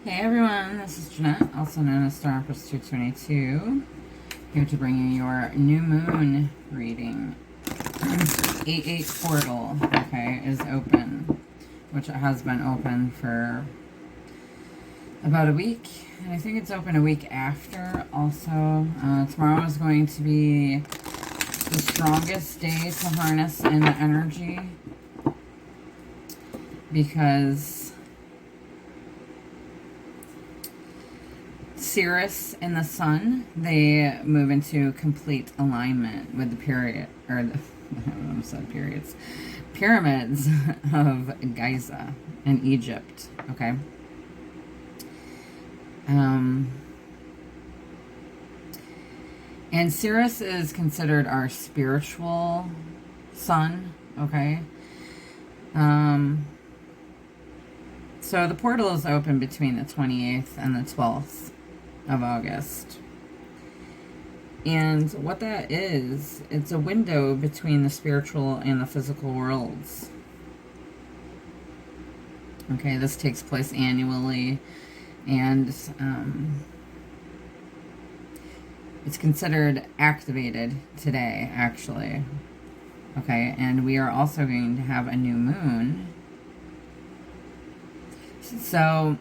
Hey everyone, this is Shannah, also known as Star Empess 222, here to bring you your new moon reading. 8-8 portal, okay, is open, which it has been open for about a week, and I think it's open a week after also. Tomorrow is going to be the strongest day to harness in the energy, because Sirius and the Sun, they move into complete alignment with the period, or the, I almost said periods, pyramids of Giza in Egypt, okay? And Sirius is considered our spiritual sun, okay? So the portal is open between the 28th and the 12th of August. And what that is, it's a window between the spiritual and the physical worlds. Okay, this takes place annually, and it's considered activated today, actually. Okay, and we are also going to have a new moon. So,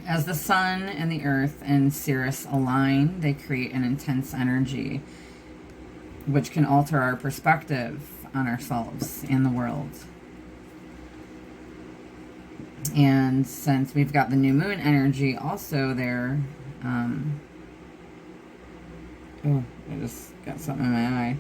as the sun and the earth and Sirius align, they create an intense energy which can alter our perspective on ourselves and the world. And since we've got the new moon energy also there, oh, I just got something in my eye.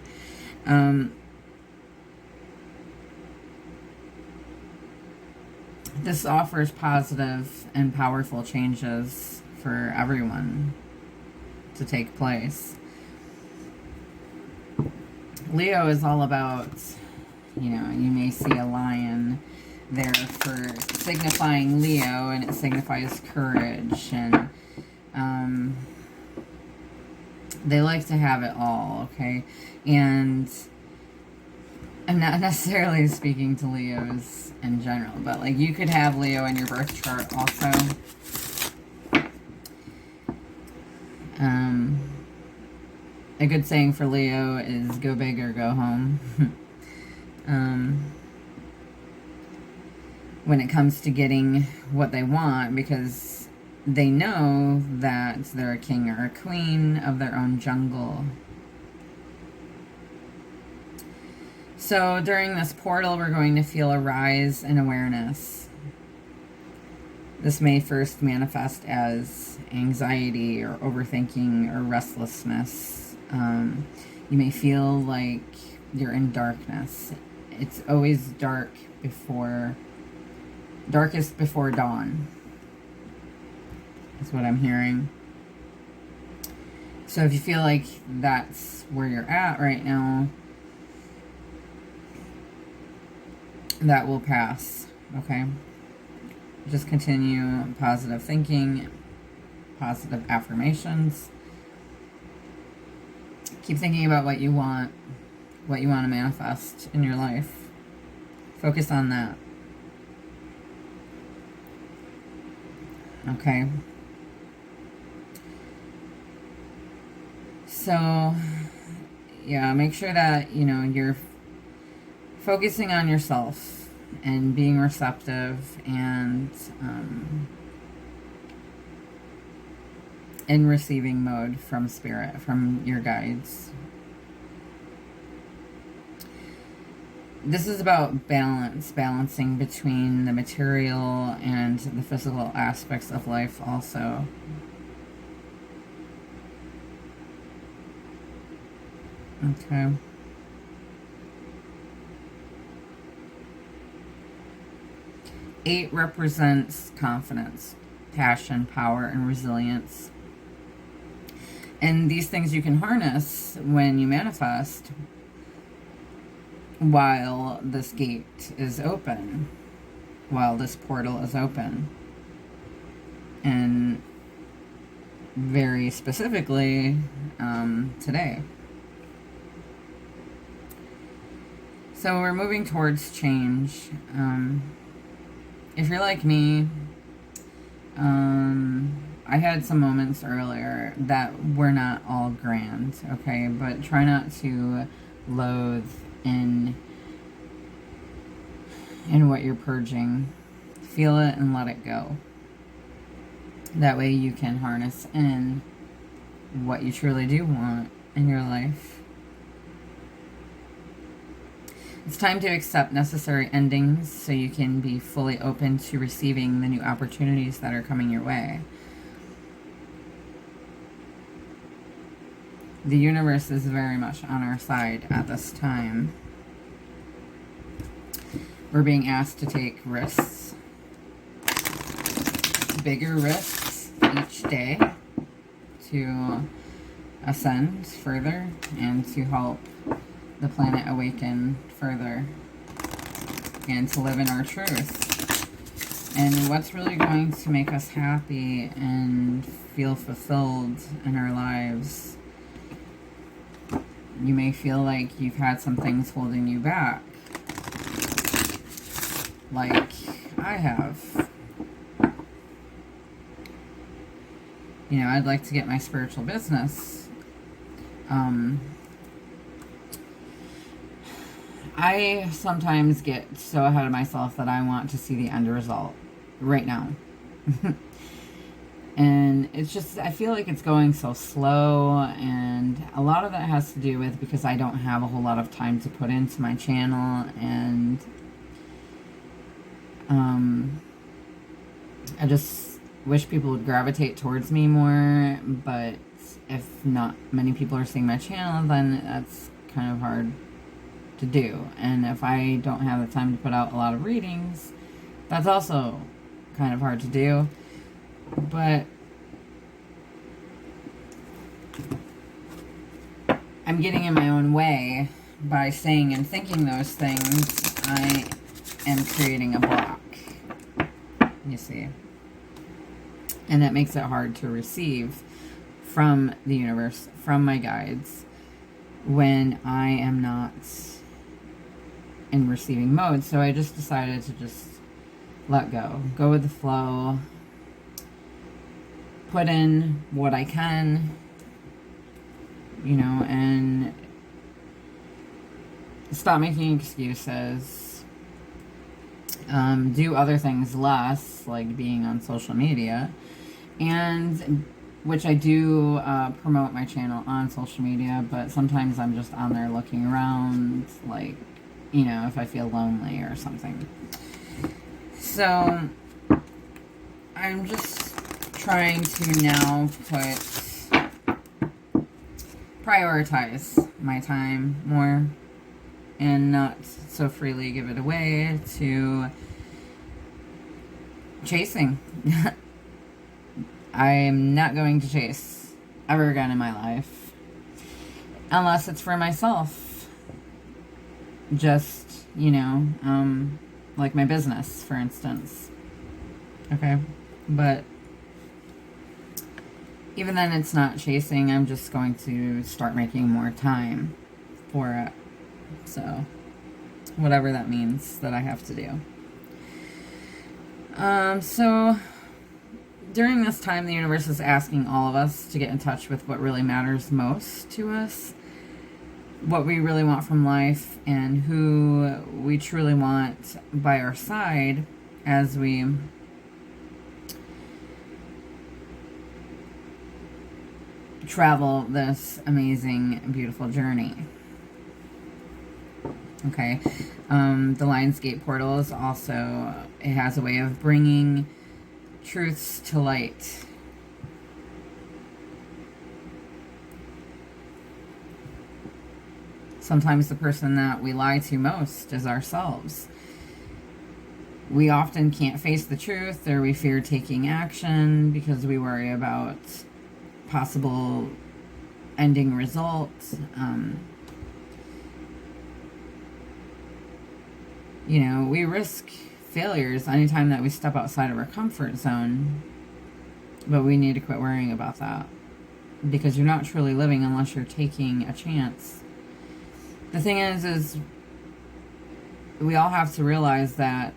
This offers positive and powerful changes for everyone to take place. Leo is all about, you may see a lion there for signifying Leo, and it signifies courage, and they like to have it all, okay? And I'm not necessarily speaking to Leos in general, but like you could have Leo in your birth chart also. A good saying for Leo is go big or go home. When it comes to getting what they want, because they know that they're a king or a queen of their own jungle. So during this portal, we're going to feel a rise in awareness. This may first manifest as anxiety or overthinking or restlessness. You may feel like you're in darkness. It's always darkest before dawn. That's what I'm hearing. So if you feel like that's where you're at right now, that will pass, okay? Just continue positive thinking, positive affirmations. Keep thinking about what you want to manifest in your life. Focus on that. Okay? So, yeah, make sure that, you're focusing on yourself and being receptive and in receiving mode from spirit, from your guides. This is about balancing between the material and the physical aspects of life also. Okay. Eight represents confidence, passion, power, and resilience. And these things you can harness when you manifest while this gate is open, while this portal is open. And very specifically, today. So we're moving towards change. If you're like me, I had some moments earlier that were not all grand, okay? But try not to loathe in what you're purging. Feel it and let it go. That way you can harness in what you truly do want in your life. It's time to accept necessary endings so you can be fully open to receiving the new opportunities that are coming your way. The universe is very much on our side at this time. We're being asked to take risks, bigger risks each day, to ascend further and to help the planet awaken further and to live in our truth. And what's really going to make us happy and feel fulfilled in our lives. You may feel like you've had some things holding you back, like I have. You know, I'd like to get my spiritual business. I sometimes get so ahead of myself that I want to see the end result right now. And it's just, I feel like it's going so slow, and a lot of that has to do with because I don't have a whole lot of time to put into my channel, and I just wish people would gravitate towards me more, but if not many people are seeing my channel, then that's kind of hard to do. And if I don't have the time to put out a lot of readings, that's also kind of hard to do. But I'm getting in my own way by saying and thinking those things. I am creating a block, you see. And that makes it hard to receive from the universe, from my guides, when I am not in receiving mode. So I just decided to just let go with the flow, put in what I can, you know, and stop making excuses. Do other things less, like being on social media, and which I do promote my channel on social media, but sometimes I'm just on there looking around, like, you know, if I feel lonely or something. So I'm just trying to now prioritize my time more and not so freely give it away to chasing. I'm not going to chase ever again in my life, unless it's for myself. Just, you know, like my business, for instance. Okay, but even then it's not chasing. I'm just going to start making more time for it. So, whatever that means that I have to do. So, during this time, the universe is asking all of us to get in touch with what really matters most to us, what we really want from life, and who we truly want by our side as we travel this amazing, beautiful journey. Okay, the Lionsgate portal is also, it has a way of bringing truths to light. Sometimes the person that we lie to most is ourselves. We often can't face the truth, or we fear taking action because we worry about possible ending results. You know, we risk failures anytime that we step outside of our comfort zone, but we need to quit worrying about that, because you're not truly living unless you're taking a chance. The thing is we all have to realize that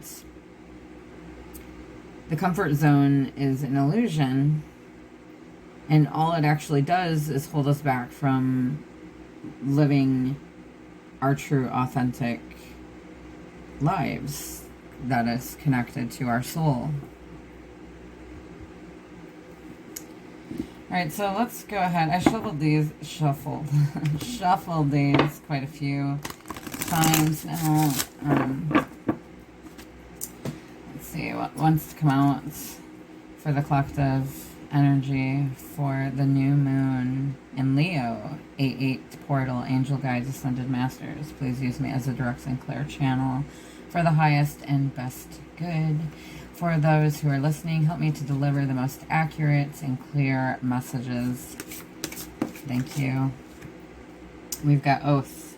The comfort zone is an illusion, and all it actually does is hold us back from living our true, authentic lives that is connected to our soul. Alright, so let's go ahead. I shuffled these quite a few times now. Let's see what wants to come out for the collective energy for the new moon in Leo. 8-8 portal, angel guides, ascended masters. Please use me as a direct and clear channel for the highest and best good. For those who are listening, help me to deliver the most accurate and clear messages. Thank you. We've got oath.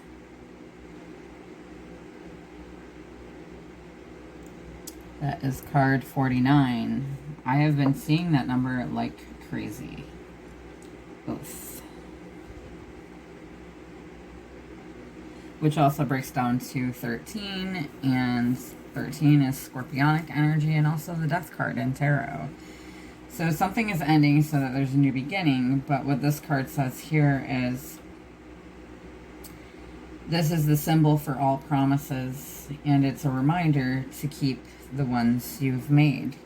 That is card 49. I have been seeing that number like crazy. Oath. Which also breaks down to 13, and 13 is scorpionic energy and also the death card in tarot. So something is ending so that there's a new beginning, but what this card says here is this is the symbol for all promises, and it's a reminder to keep the ones you've made.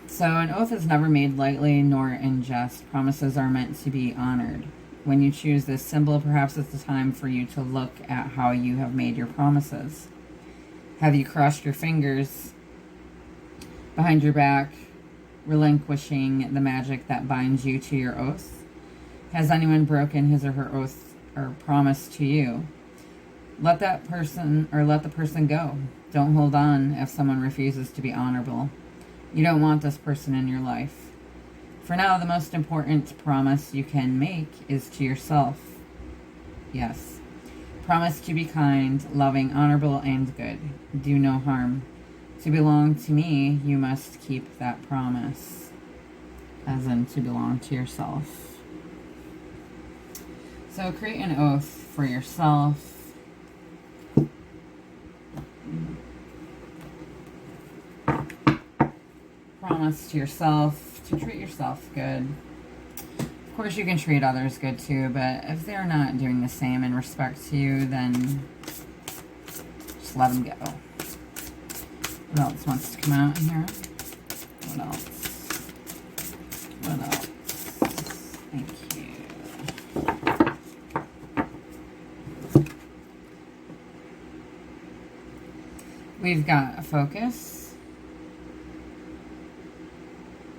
So an oath is never made lightly nor in jest. Promises are meant to be honored. When you choose this symbol, perhaps it's the time for you to look at how you have made your promises. Have you crossed your fingers behind your back, relinquishing the magic that binds you to your oath? Has anyone broken his or her oath or promise to you? Let the person go. Don't hold on if someone refuses to be honorable. You don't want this person in your life. For now, the most important promise you can make is to yourself. Yes. Promise to be kind, loving, honorable, and good. Do no harm. To belong to me, you must keep that promise. As in, to belong to yourself. So create an oath for yourself. Promise to yourself to treat yourself good. Of course, you can treat others good too, but if they're not doing the same in respect to you, then just let them go. What else wants to come out here? What else? What else? Thank you. We've got a focus.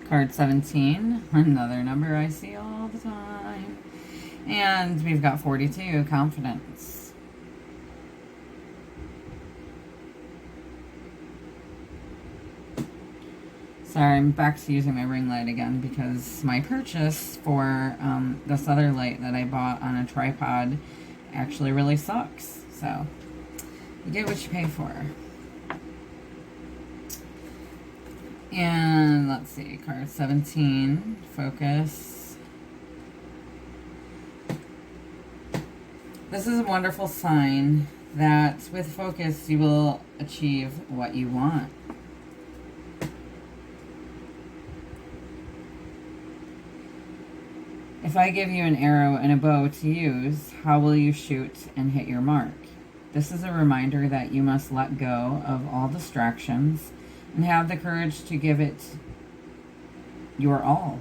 Card 17, another number I see all the time. And we've got 42, confidence. Sorry, I'm back to using my ring light again because my purchase for this other light that I bought on a tripod actually really sucks. So, you get what you pay for. And let's see, card 17, focus. This is a wonderful sign that with focus you will achieve what you want. If I give you an arrow and a bow to use, how will you shoot and hit your mark? This is a reminder that you must let go of all distractions and have the courage to give it your all.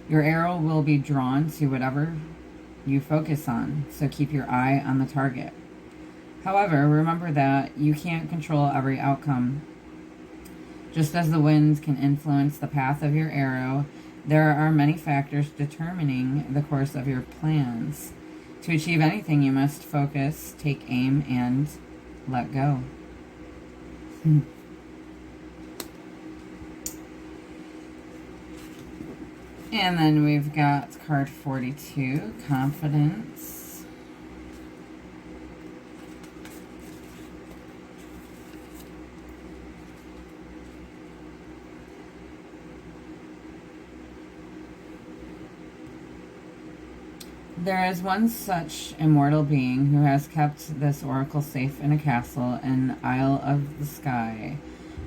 Your arrow will be drawn to whatever you focus on, so keep your eye on the target. However, remember that you can't control every outcome. Just as the wind can influence the path of your arrow, there are many factors determining the course of your plans. To achieve anything, you must focus, take aim, and let go. And then we've got card 42, confidence. There is one such immortal being who has kept this oracle safe in a castle in Isle of the Sky,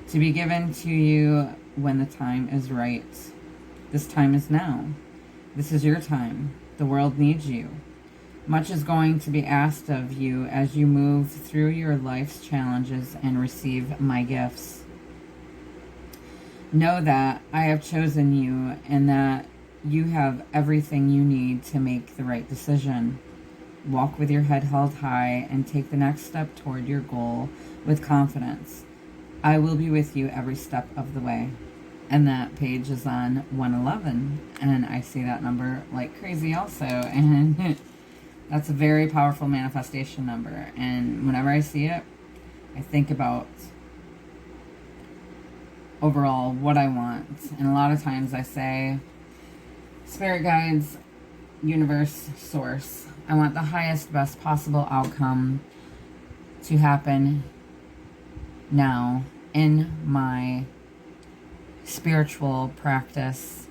to be given to you when the time is right. This time is now. This is your time. The world needs you. Much is going to be asked of you as you move through your life's challenges and receive my gifts. Know that I have chosen you and that you have everything you need to make the right decision. Walk with your head held high and take the next step toward your goal with confidence. I will be with you every step of the way. And that page is on 111, and I see that number like crazy also, and that's a very powerful manifestation number. And whenever I see it, I think about overall what I want. And a lot of times I say, Spirit guides, universe, source, I want the highest, best possible outcome to happen now in my spiritual practice,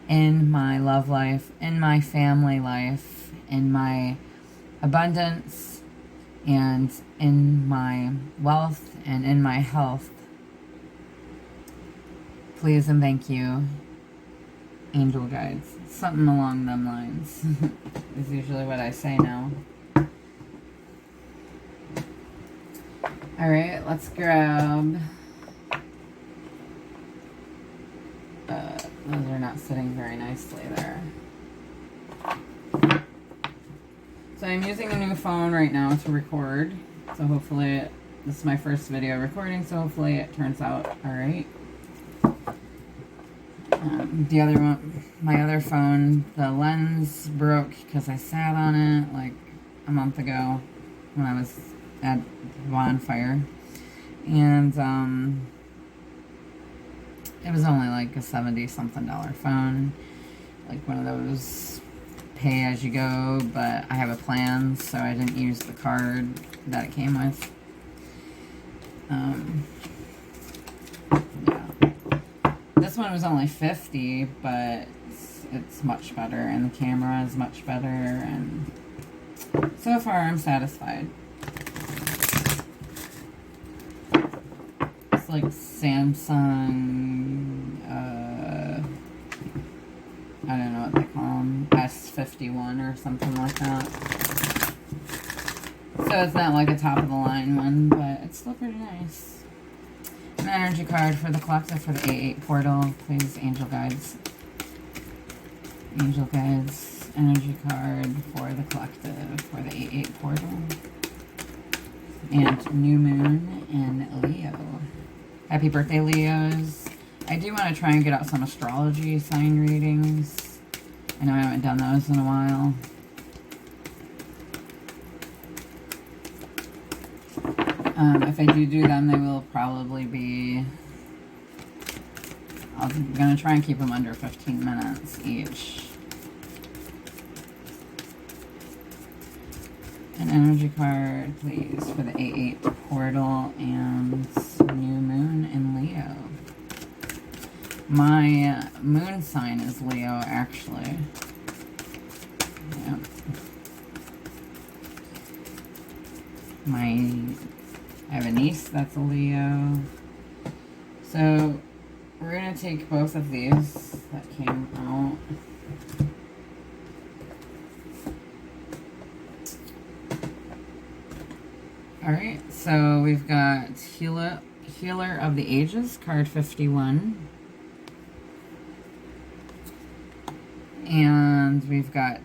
in my love life, in my family life, in my abundance, and in my wealth, and in my health. Please and thank you, angel guides. Something along them lines is usually what I say now. Alright, let's grab... those are not sitting very nicely there. So I'm using a new phone right now to record. So hopefully, this is my first video recording, so hopefully it turns out alright. The other one, my other phone, the lens broke because I sat on it like a month ago when I was at the bonfire. And, it was only like a $70-something phone, like one of those pay-as-you-go, but I have a plan, so I didn't use the card that it came with. Yeah. This one was only $50, but it's much better, and the camera is much better, and so far I'm satisfied. Like Samsung, I don't know what they call them, S51 or something like that. So it's not like a top of the line one, but it's still pretty nice. An energy card for the collective for the 8-8 portal, please, angel guides. Angel guides, energy card for the collective for the 8-8 portal. And new moon in Leo. Happy birthday, Leos. I do want to try and get out some astrology sign readings. I know I haven't done those in a while. If I do them, they will probably be... I'm going to try and keep them under 15 minutes each. An energy card, please, for the 8-8 portal and new moon in Leo. My moon sign is Leo, actually. Yep. I have a niece that's a Leo. So, we're going to take both of these that came out. Alright, so we've got Healer of the Ages, card 51. And we've got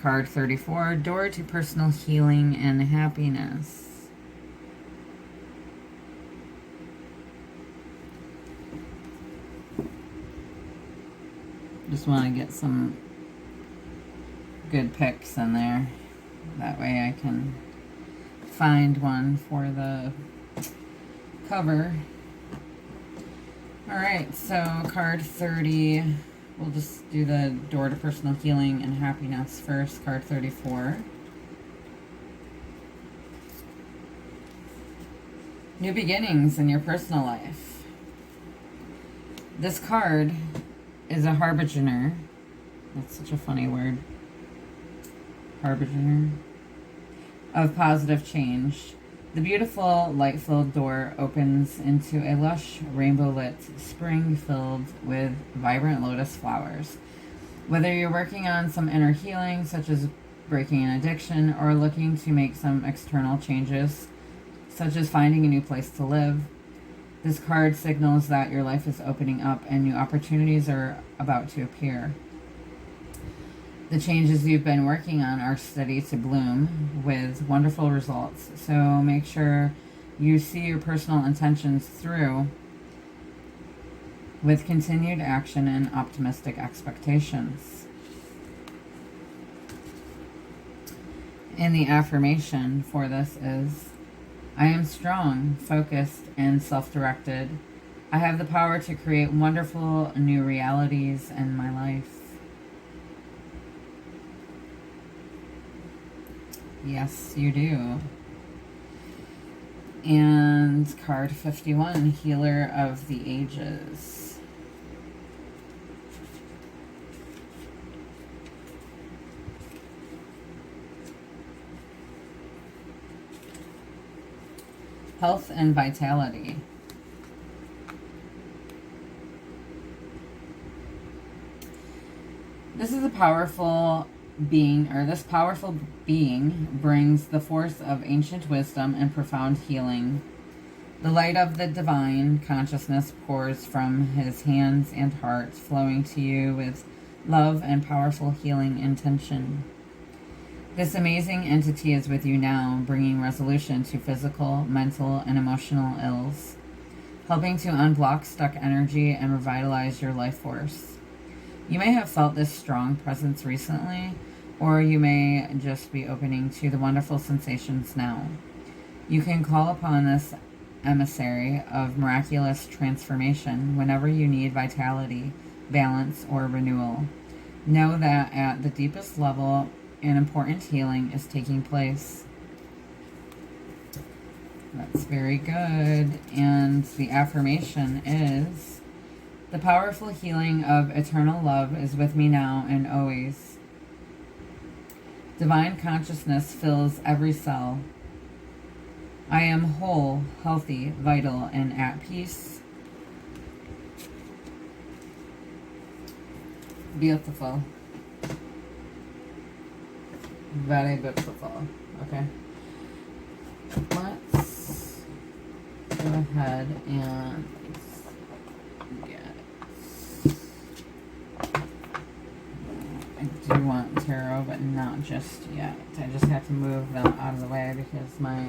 card 34, Door to Personal Healing and Happiness. Just want to get some good picks in there. That way I can find one for the cover. Alright, so card 30, we'll just do the Door to Personal Healing and Happiness first, card 34. New beginnings in your personal life. This card is a harbinger. That's such a funny word. harbinger of positive change. The beautiful, light-filled door opens into a lush, rainbow-lit spring filled with vibrant lotus flowers. Whether you're working on some inner healing, such as breaking an addiction, or looking to make some external changes, such as finding a new place to live, this card signals that your life is opening up and new opportunities are about to appear. The changes you've been working on are steady to bloom with wonderful results. So make sure you see your personal intentions through with continued action and optimistic expectations. And the affirmation for this is, I am strong, focused, and self-directed. I have the power to create wonderful new realities in my life. Yes, you do. And card 51, Healer of the Ages. Health and vitality. This is a powerful being, or this powerful being brings the force of ancient wisdom and profound healing. The light of the divine consciousness pours from his hands and heart, flowing to you with love and powerful healing intention. This amazing entity is with you now, bringing resolution to physical, mental, and emotional ills, helping to unblock stuck energy and revitalize your life force. You may have felt this strong presence recently, or you may just be opening to the wonderful sensations now. You can call upon this emissary of miraculous transformation whenever you need vitality, balance, or renewal. Know that at the deepest level, an important healing is taking place. That's very good. And the affirmation is, the powerful healing of eternal love is with me now and always. Divine consciousness fills every cell. I am whole, healthy, vital, and at peace. Beautiful. Very beautiful. Okay. Let's go ahead and get... I do want tarot, but not just yet. I just have to move them out of the way because my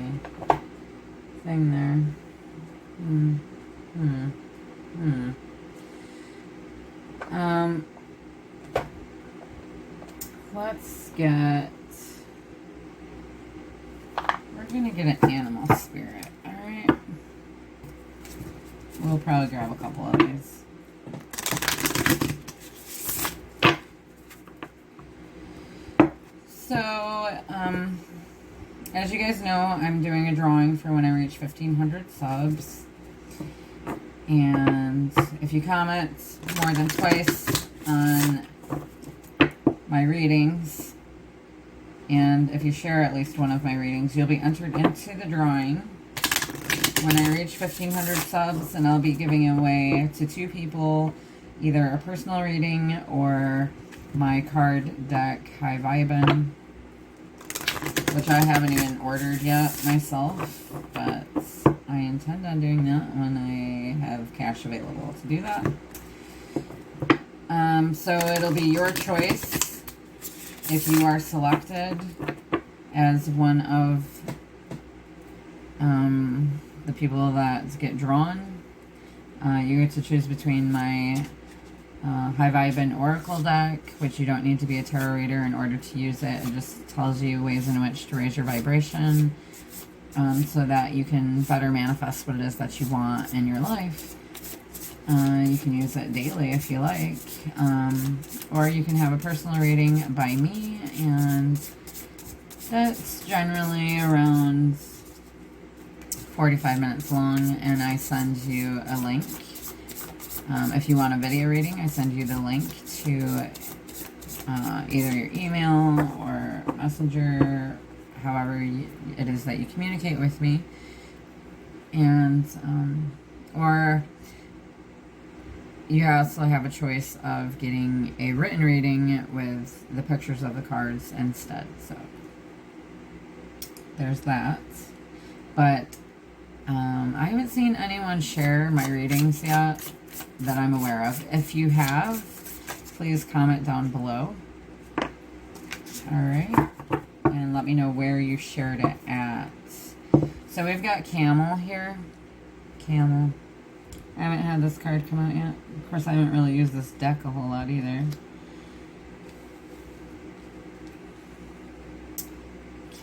thing there. Let's get... We're gonna get an animal spirit, alright? We'll probably grab a couple of these. So, as you guys know, I'm doing a drawing for when I reach 1,500 subs. And if you comment more than twice on my readings, and if you share at least one of my readings, you'll be entered into the drawing when I reach 1,500 subs, and I'll be giving away to 2 people either a personal reading or my card deck, High Vibin, which I haven't even ordered yet myself, but I intend on doing that when I have cash available to do that. So it'll be your choice if you are selected as one of the people that get drawn. You get to choose between my High Vibin Oracle deck, which you don't need to be a tarot reader in order to use it. It just tells you ways in which to raise your vibration so that you can better manifest what it is that you want in your life. You can use it daily if you like, or you can have a personal reading by me, and that's generally around 45 minutes long, and I send you a link. If you want a video reading, I send you the link to either your email or messenger, however it is that you communicate with me. And, or you also have a choice of getting a written reading with the pictures of the cards instead. So there's that. But I haven't seen anyone share my readings yet that I'm aware of. If you have, please comment down below. Alright. And let me know where you shared it at. So we've got Camel here. Camel. I haven't had this card come out yet. Of course, I haven't really used this deck a whole lot either.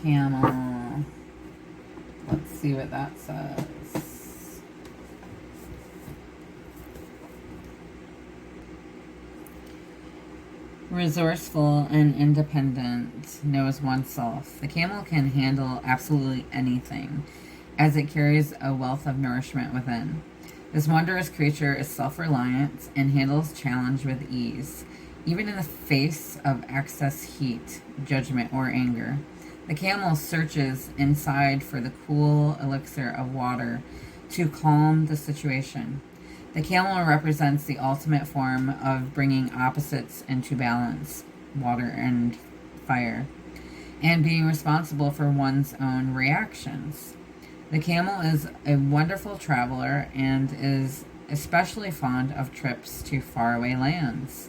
Camel. Let's see what that says. Resourceful and independent, knows oneself. The camel can handle absolutely anything, as it carries a wealth of nourishment within. This wondrous creature is self-reliant and handles challenge with ease, even in the face of excess heat, judgment, or anger. The camel searches inside for the cool elixir of water to calm the situation. The camel represents the ultimate form of bringing opposites into balance, water and fire, and being responsible for one's own reactions. The camel is a wonderful traveler and is especially fond of trips to faraway lands.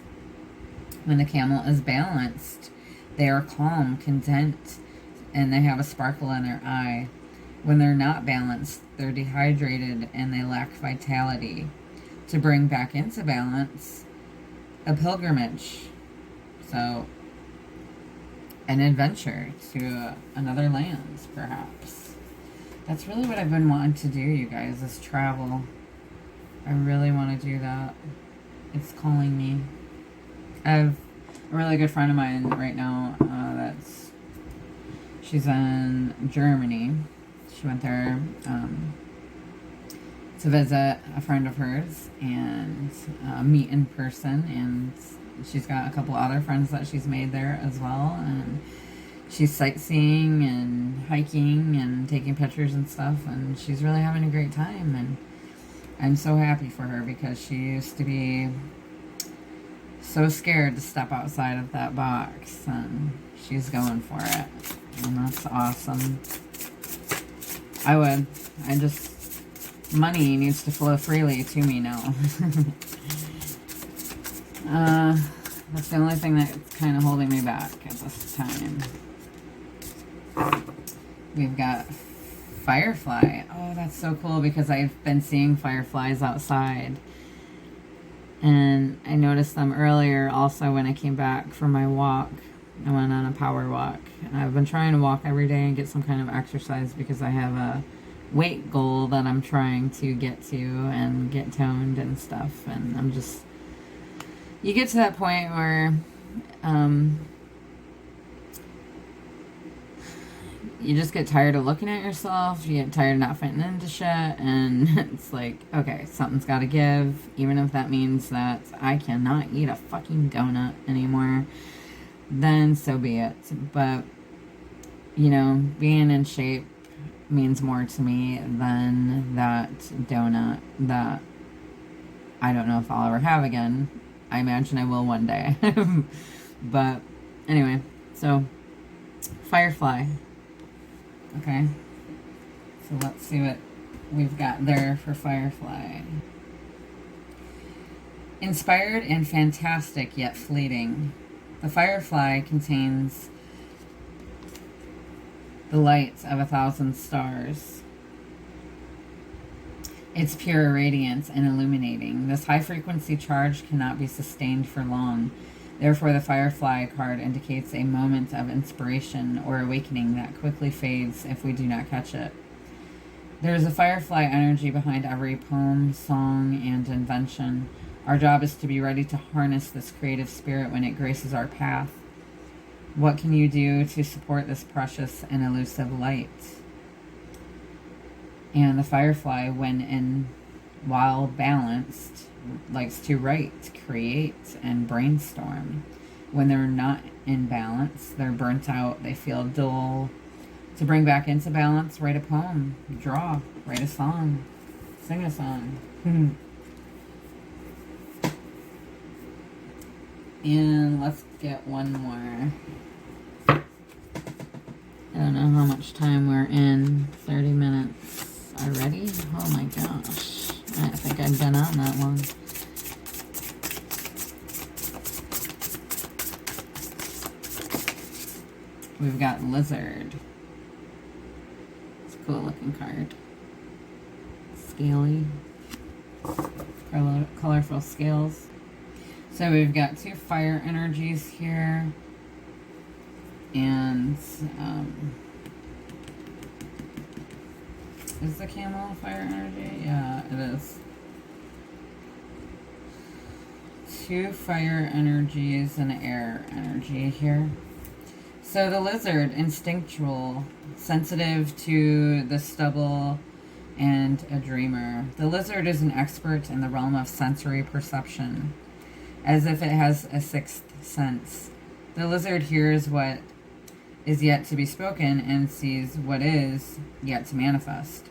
When the camel is balanced, they are calm, content, and they have a sparkle in their eye. When they're not balanced, they're dehydrated and they lack vitality. To bring back into balance, a pilgrimage. So, an adventure to another land, perhaps. That's really what I've been wanting to do, you guys, is travel. I really want to do that. It's calling me. I have a really good friend of mine right now she's in Germany. She went there to visit a friend of hers and meet in person, and she's got a couple other friends that she's made there as well, and she's sightseeing and hiking and taking pictures and stuff, and she's really having a great time, and I'm so happy for her because she used to be so scared to step outside of that box, and she's going for it, and that's awesome. Money needs to flow freely to me now. That's the only thing that's kind of holding me back at this time. We've got Firefly. Oh, that's so cool because I've been seeing fireflies outside. And I noticed them earlier also when I came back from my walk. I went on a power walk. And I've been trying to walk every day and get some kind of exercise because I have a weight goal that I'm trying to get to and get toned and stuff. And I'm just... You get to that point where... you just get tired of looking at yourself. You get tired of not fitting into shit. And it's like, okay, something's got to give. Even if that means that I cannot eat a fucking donut anymore, then so be it. But, you know, being in shape means more to me than that donut that I don't know if I'll ever have again. I imagine I will one day. But anyway, so Firefly. Okay, so let's see what we've got there for Firefly. Inspired and fantastic, yet fleeting. The Firefly contains the light of 1,000 stars. It's pure radiance and illuminating. This high-frequency charge cannot be sustained for long. Therefore, the Firefly card indicates a moment of inspiration or awakening that quickly fades if we do not catch it. There is a Firefly energy behind every poem, song, and invention. Our job is to be ready to harness this creative spirit when it graces our path. What can you do to support this precious and elusive light? And the Firefly, while balanced, likes to write, create, and brainstorm. when they're not in balance, they're burnt out, they feel dull. To bring back into balance, write a poem, draw, write a song, sing a song. And let's get one more. I don't know how much time we're in. 30 minutes already? Oh my gosh. I didn't think I'd been on that long. We've got Lizard. It's a cool looking card. Scaly. Colorful scales. So we've got 2 fire energies here. And is the camel fire energy? Yeah, it is. 2 fire energies and air energy here. So the lizard, instinctual, sensitive to the stubble, and a dreamer. The lizard is an expert in the realm of sensory perception, as if it has a 6th sense. The lizard hears what is yet to be spoken and sees what is yet to manifest.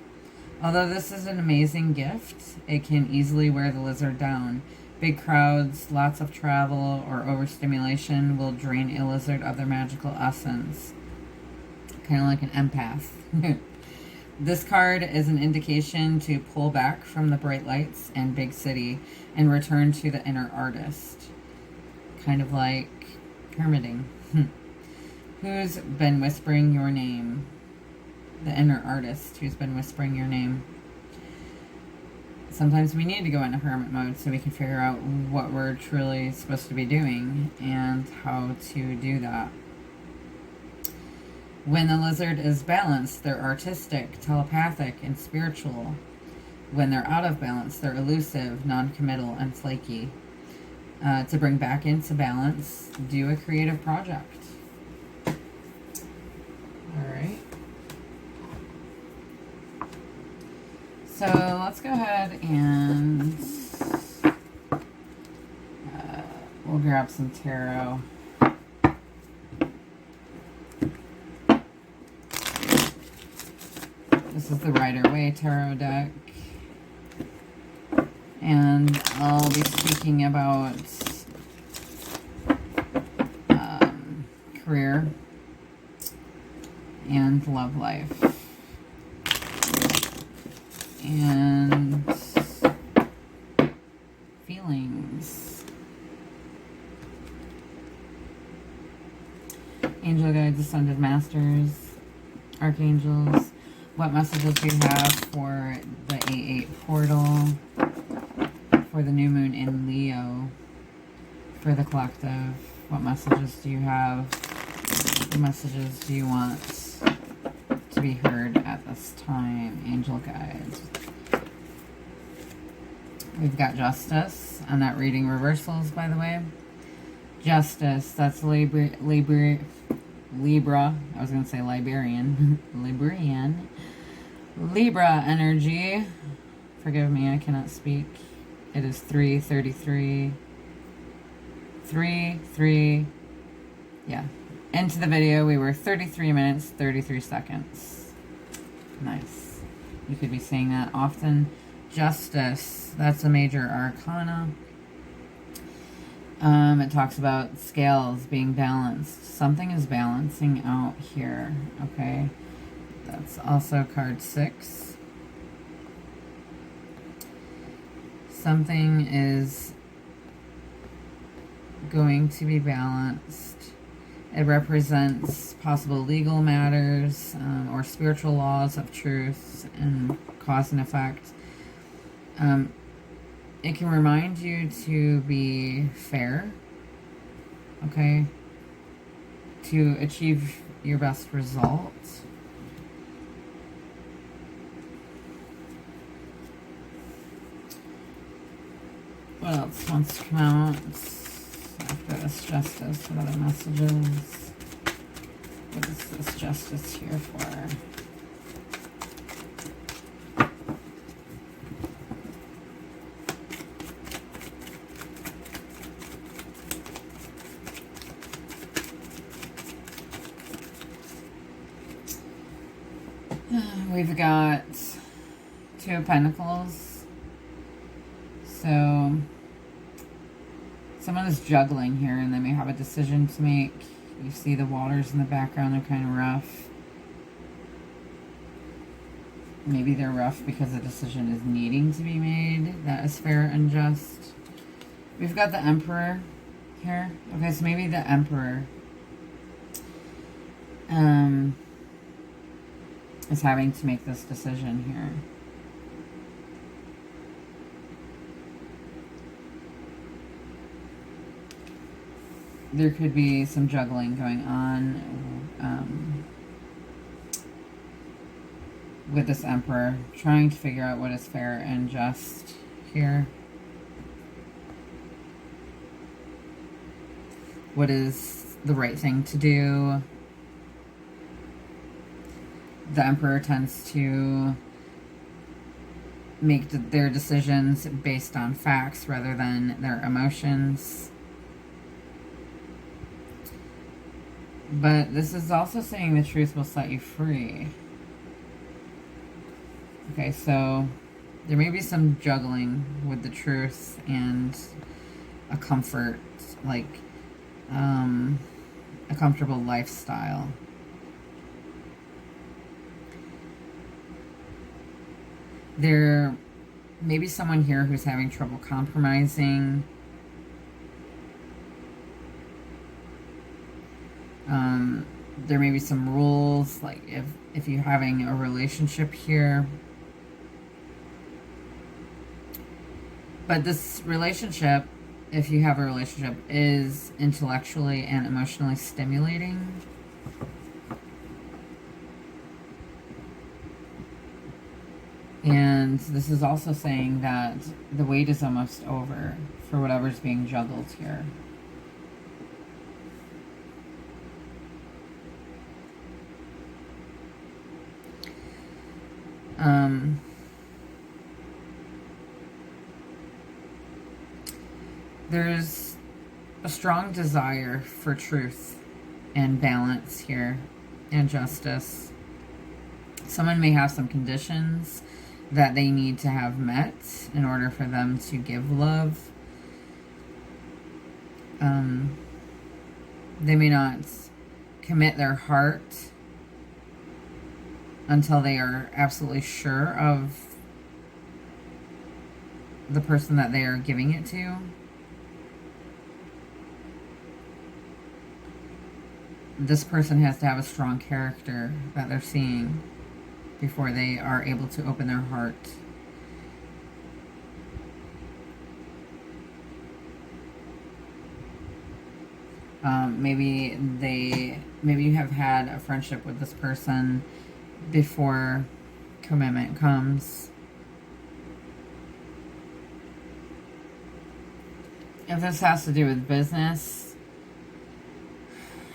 Although this is an amazing gift, it can easily wear the lizard down. Big crowds, lots of travel, or overstimulation will drain a lizard of their magical essence. Kind of like an empath. This card is an indication to pull back from the bright lights and big city and return to the inner artist. Kind of like hermiting. Who's been whispering your name? The inner artist who's been whispering your name. Sometimes we need to go into hermit mode so we can figure out what we're truly supposed to be doing and how to do that. When the lizard is balanced, they're artistic, telepathic, and spiritual. When they're out of balance, they're elusive, non-committal, and flaky. To bring back into balance, do a creative project. Alright. So let's go ahead and we'll grab some tarot. This is the Rider-Waite Tarot deck. And I'll be speaking about career and love life. And feelings. Angel guides, ascended masters, archangels. What messages do you have for the 8/8 portal, for the new moon in Leo, for the collective? What messages do you have? What messages do you want to be heard at this time? Angel guides. We've got Justice, and that reading reversals, by the way. Justice, that's Libra. I was going to say Liberian. Liberian. Libra energy. Forgive me, I cannot speak. It is 3:33. 3. Yeah. Into the video, we were 33 minutes, 33 seconds. Nice. You could be saying that often. Justice. That's a major arcana. It talks about scales being balanced. Something is balancing out here. Okay. That's also card 6. Something is going to be balanced. It represents possible legal matters or spiritual laws of truth and cause and effect. It can remind you to be fair, okay, to achieve your best result. What else wants to come out after this Justice? What other messages? What is this Justice here for? We've got Two of Pentacles. So someone is juggling here and they may have a decision to make. You see the waters in the background, they're kind of rough. Maybe they're rough because a decision is needing to be made that is fair and just. We've got the Emperor here. Okay, so maybe the Emperor is having to make this decision here. There could be some juggling going on with this Emperor, trying to figure out what is fair and just here. What is the right thing to do? The Emperor tends to make their decisions based on facts rather than their emotions. But this is also saying the truth will set you free. Okay, so there may be some juggling with the truth and a comfort, like a comfortable lifestyle. There may be someone here who's having trouble compromising. There may be some rules, like if you're having a relationship here. But this relationship, if you have a relationship, is intellectually and emotionally stimulating. And this is also saying that the wait is almost over for whatever's being juggled here. There's a strong desire for truth and balance here and justice. Someone may have some conditions that they need to have met in order for them to give love. They may not commit their heart until they are absolutely sure of the person that they are giving it to. This person has to have a strong character that they're seeing before they are able to open their heart. Maybe you have had a friendship with this person before commitment comes. If this has to do with business,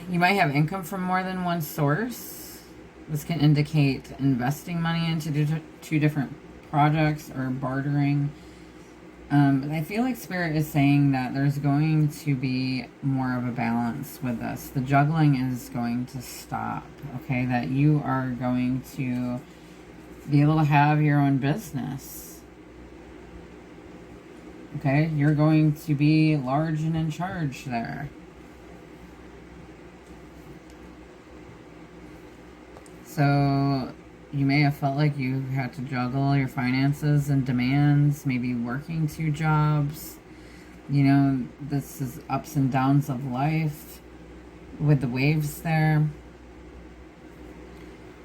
you might have income from more than one source. This can indicate investing money into two different projects or bartering. But I feel like Spirit is saying that there's going to be more of a balance with this. The juggling is going to stop, okay? That you are going to be able to have your own business. Okay? You're going to be large and in charge there. So you may have felt like you had to juggle your finances and demands, maybe working 2 jobs. You know, this is ups and downs of life with the waves there.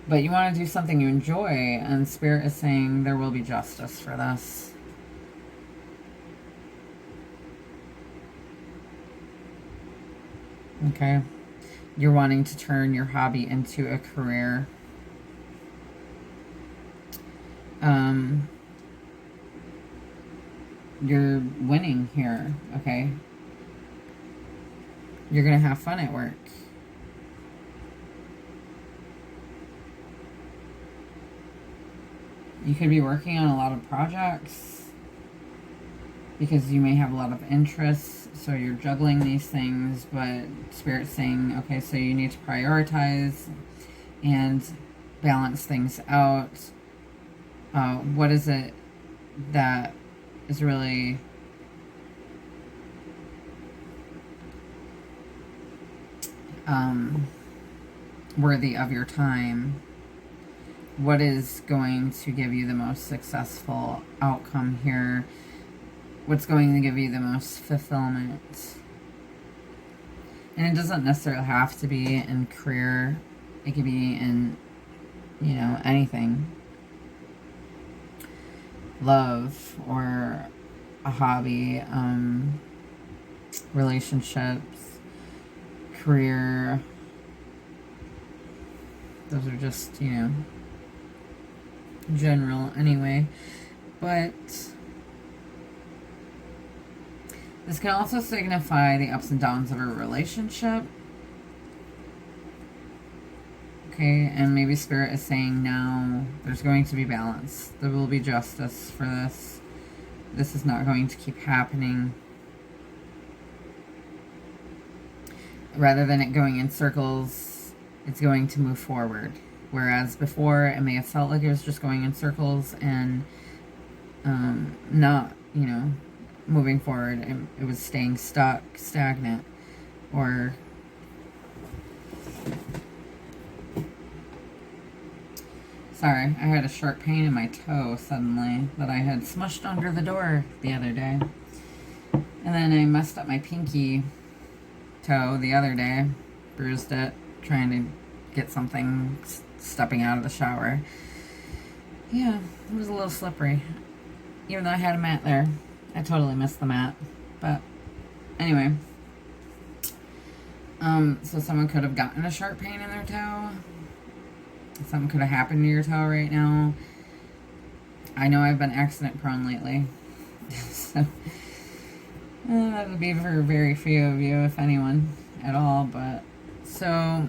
But you want to do something you enjoy, and Spirit is saying there will be justice for this. Okay. You're wanting to turn your hobby into a career. You're winning here, okay? You're gonna have fun at work. You could be working on a lot of projects because you may have a lot of interests, so you're juggling these things, but Spirit's saying, okay, so you need to prioritize and balance things out. What is it that is really worthy of your time? What is going to give you the most successful outcome here? What's going to give you the most fulfillment? And it doesn't necessarily have to be in career. It could be in, you know, anything. Love or a hobby, relationships, career. Those are just, you know, general anyway. But this can also signify the ups and downs of a relationship. Okay, and maybe Spirit is saying now there's going to be balance. There will be justice for this. This is not going to keep happening. Rather than it going in circles, it's going to move forward. Whereas before, it may have felt like it was just going in circles and not, you know, moving forward. It was staying stuck, stagnant, or sorry, I had a sharp pain in my toe suddenly that I had smushed under the door the other day. And then I messed up my pinky toe the other day, bruised it, trying to get something, stepping out of the shower. Yeah, it was a little slippery. Even though I had a mat there. I totally missed the mat. But anyway. So someone could have gotten a sharp pain in their toe. Something could have happened to your toe right now. I know I've been accident prone lately. So that would be for very few of you, if anyone at all. But so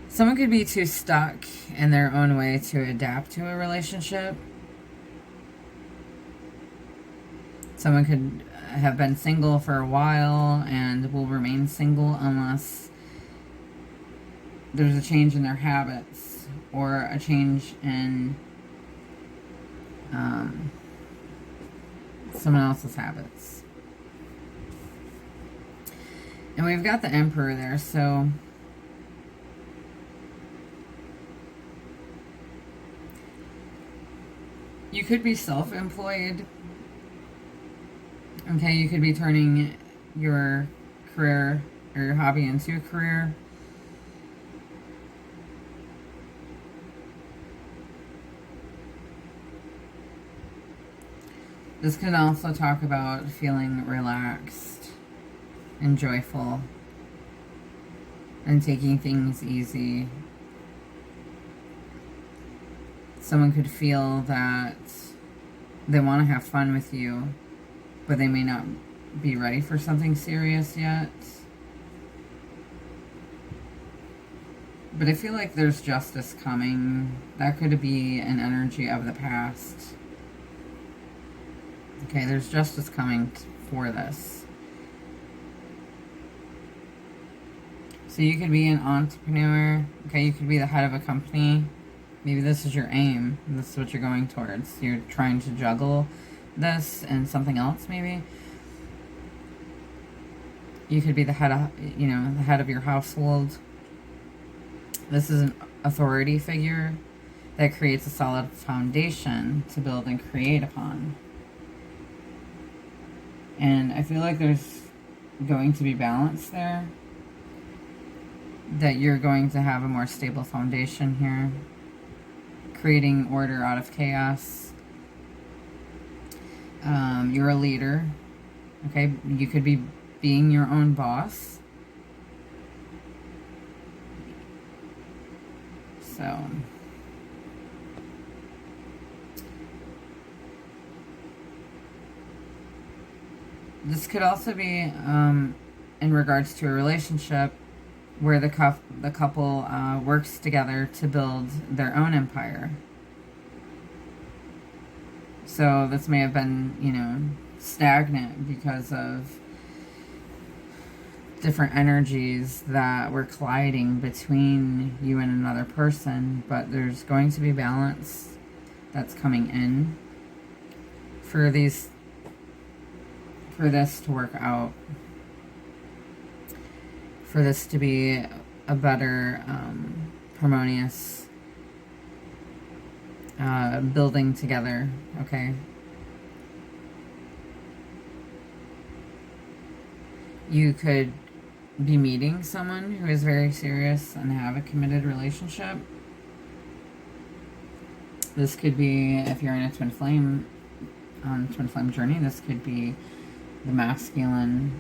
someone could be too stuck in their own way to adapt to a relationship. Someone could have been single for a while and will remain single unless there's a change in their habits or a change in someone else's habits. And we've got the Emperor there, so you could be self-employed. Okay, you could be turning your career or your hobby into a career. This could also talk about feeling relaxed and joyful and taking things easy. Someone could feel that they want to have fun with you, but they may not be ready for something serious yet. But I feel like there's justice coming. That could be an energy of the past. Okay, there's justice coming for this. So you could be an entrepreneur. Okay, you could be the head of a company. Maybe this is your aim. This is what you're going towards. You're trying to juggle this and something else, maybe. You could be the head of, you know, the head of your household. This is an authority figure that creates a solid foundation to build and create upon. And I feel like there's going to be balance there. That you're going to have a more stable foundation here. Creating order out of chaos. You're a leader. Okay, you could be being your own boss. So this could also be in regards to a relationship where the couple works together to build their own empire. So this may have been, you know, stagnant because of different energies that were colliding between you and another person, but there's going to be balance that's coming in for this to work out, for this to be a better, harmonious building together, okay? You could be meeting someone who is very serious and have a committed relationship. This could be, if you're in a twin flame journey, this could be the masculine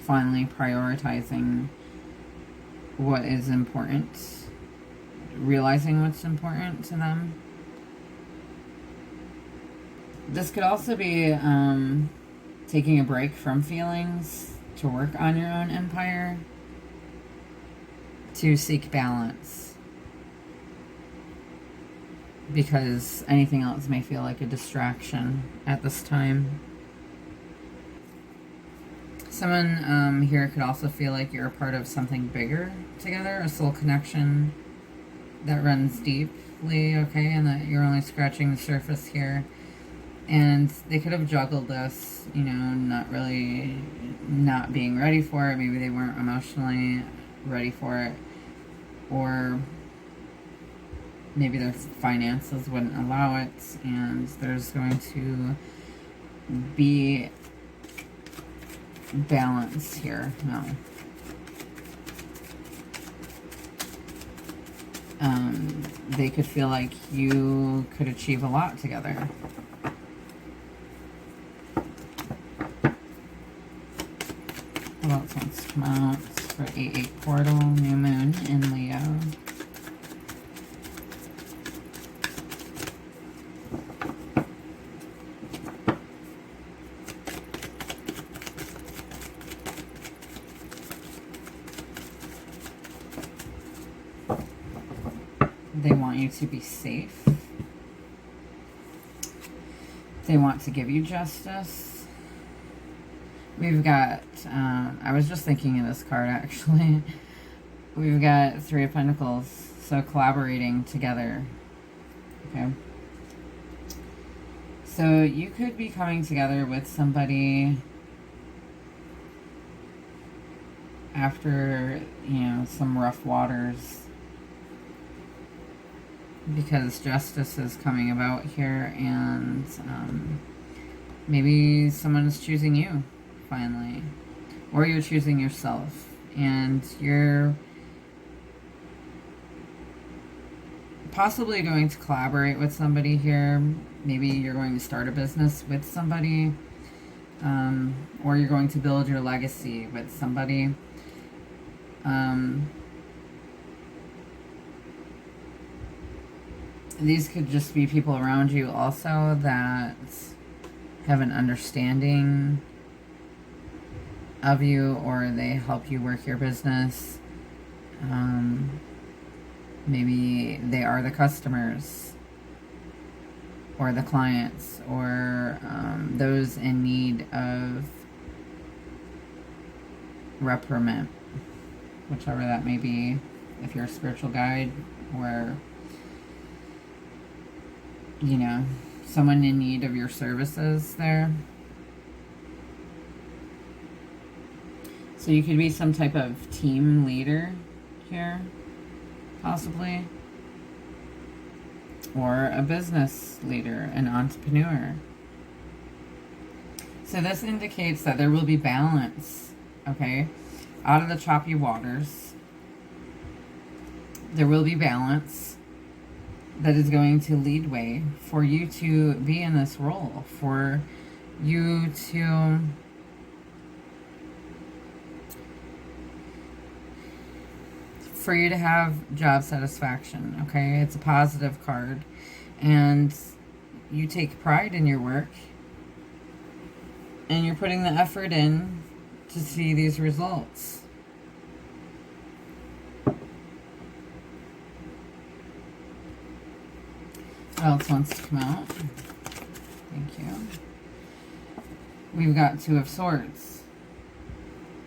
finally prioritizing what is important, realizing what's important to them. This could also be taking a break from feelings to work on your own empire, to seek balance, because anything else may feel like a distraction at this time. Someone here could also feel like you're a part of something bigger together, a soul connection that runs deeply, okay, and that you're only scratching the surface here. And they could have juggled this, you know, not being ready for it. Maybe they weren't emotionally ready for it. Or maybe their finances wouldn't allow it. And there's going to be balance here. No. They could feel like you could achieve a lot together. What else wants to come out for 8/8 portal, new moon in Leo? They want you to be safe. They want to give you justice. We've got, I was just thinking of this card actually. We've got 3 of Pentacles, so collaborating together. Okay. So you could be coming together with somebody after, you know, some rough waters, because justice is coming about here, and maybe someone is choosing you finally, or you're choosing yourself, and you're possibly going to collaborate with somebody here. Maybe you're going to start a business with somebody, or you're going to build your legacy with somebody. These could just be people around you also that have an understanding of you, or they help you work your business. Maybe they are the customers, or the clients, or those in need of reprimand, whichever that may be, if you're a spiritual guide, or, you know, someone in need of your services there. So you could be some type of team leader here, possibly. Or a business leader, an entrepreneur. So this indicates that there will be balance, okay? Out of the choppy waters, there will be balance that is going to lead way for you to be in this role, for you to have job satisfaction, okay? It's a positive card, and you take pride in your work, and you're putting the effort in to see these results. What else wants to come out? Thank you. we've got Two of Swords.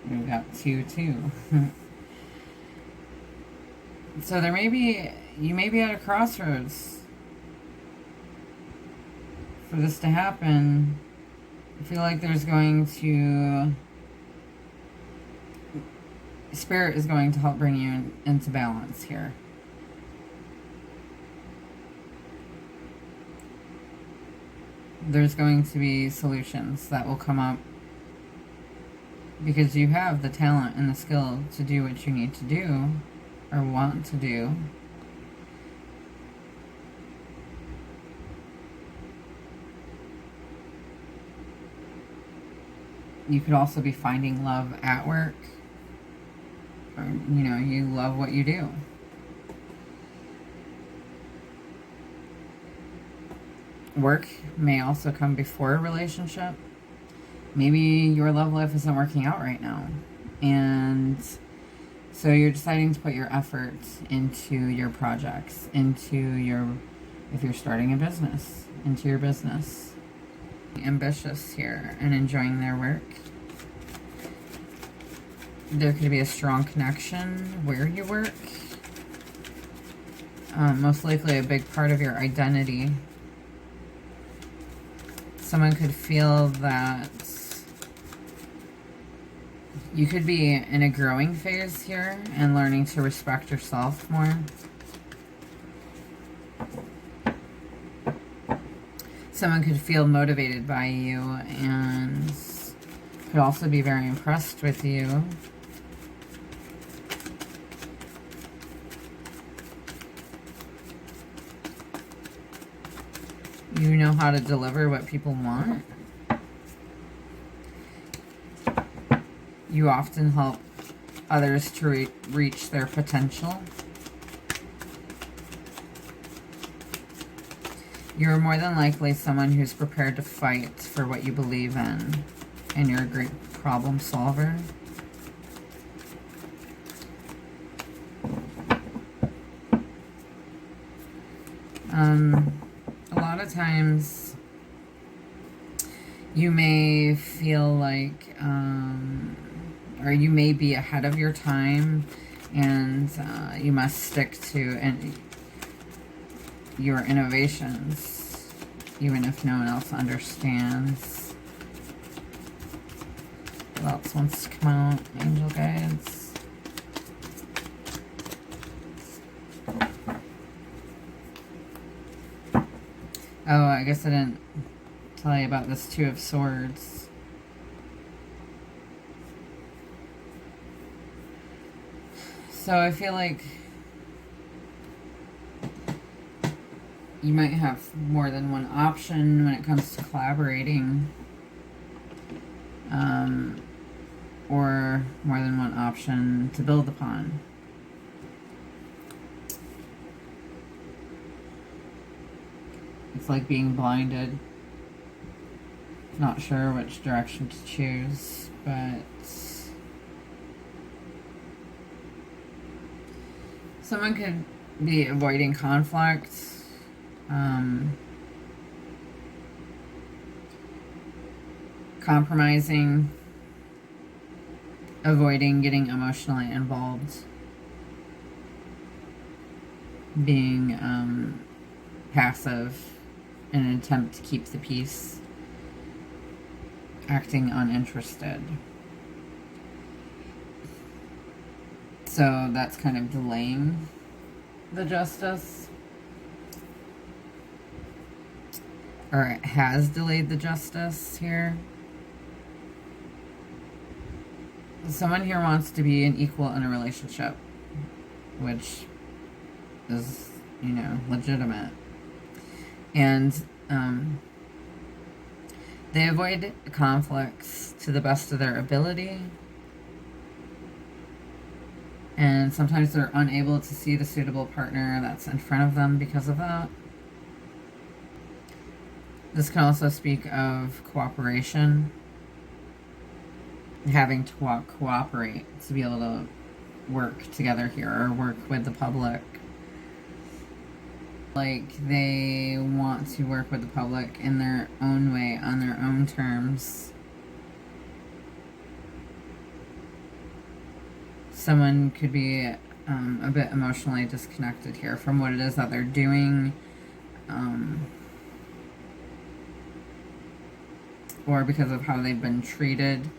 We've got 2-2. So there may be, you may be at a crossroads for this to happen. I feel like there's going to, Spirit is going to help bring you into balance here. There's going to be solutions that will come up because you have the talent and the skill to do what you need to do or want to do. You could also be finding love at work, or, you know, you love what you do. Work may also come before a relationship. Maybe your love life isn't working out right now, and so you're deciding to put your effort into your projects, into your, if you're starting a business, into your business. Ambitious here and enjoying their work. There could be a strong connection where you work. Most likely a big part of your identity. Someone could feel that you could be in a growing phase here and learning to respect yourself more. Someone could feel motivated by you and could also be very impressed with you. You know how to deliver what people want. You often help others to reach their potential. You're more than likely someone who's prepared to fight for what you believe in, and you're a great problem solver. A lot of times you may feel like, or you may be ahead of your time, and you must stick to your innovations, even if no one else understands. What else wants to come out? Angel guides. Oh, I guess I didn't tell you about this Two of Swords. So I feel like you might have more than one option when it comes to collaborating, or more than one option to build upon. It's like being blinded, not sure which direction to choose, but someone could be avoiding conflict. Compromising, avoiding getting emotionally involved, being passive in an attempt to keep the peace, acting uninterested. So that's kind of delaying the justice, or it has delayed the justice here. Someone here wants to be an equal in a relationship, which is, you know, legitimate. And they avoid conflicts to the best of their ability. And sometimes they're unable to see the suitable partner that's in front of them because of that. This can also speak of cooperation. Having to cooperate to be able to work together here or work with the public. Like they want to work with the public in their own way, on their own terms. Someone could be a bit emotionally disconnected here from what it is that they're doing. Or because of how they've been treated.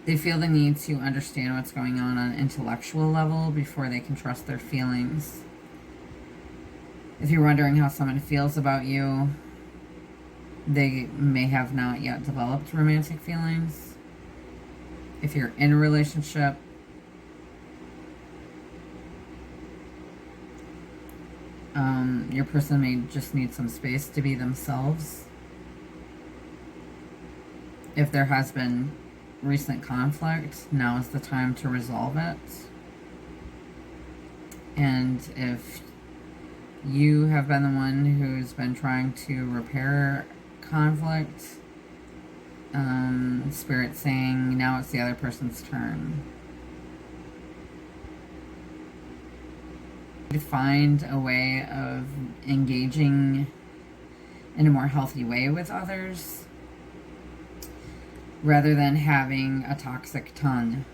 They feel the need to understand what's going on an intellectual level before they can trust their feelings. If you're wondering how someone feels about you, they may have not yet developed romantic feelings. If you're in a relationship, your person may just need some space to be themselves. If there has been recent conflict, now is the time to resolve it. And if you have been the one who's been trying to repair conflict, Spirit's saying now it's the other person's turn. To find a way of engaging in a more healthy way with others, rather than having a toxic tongue.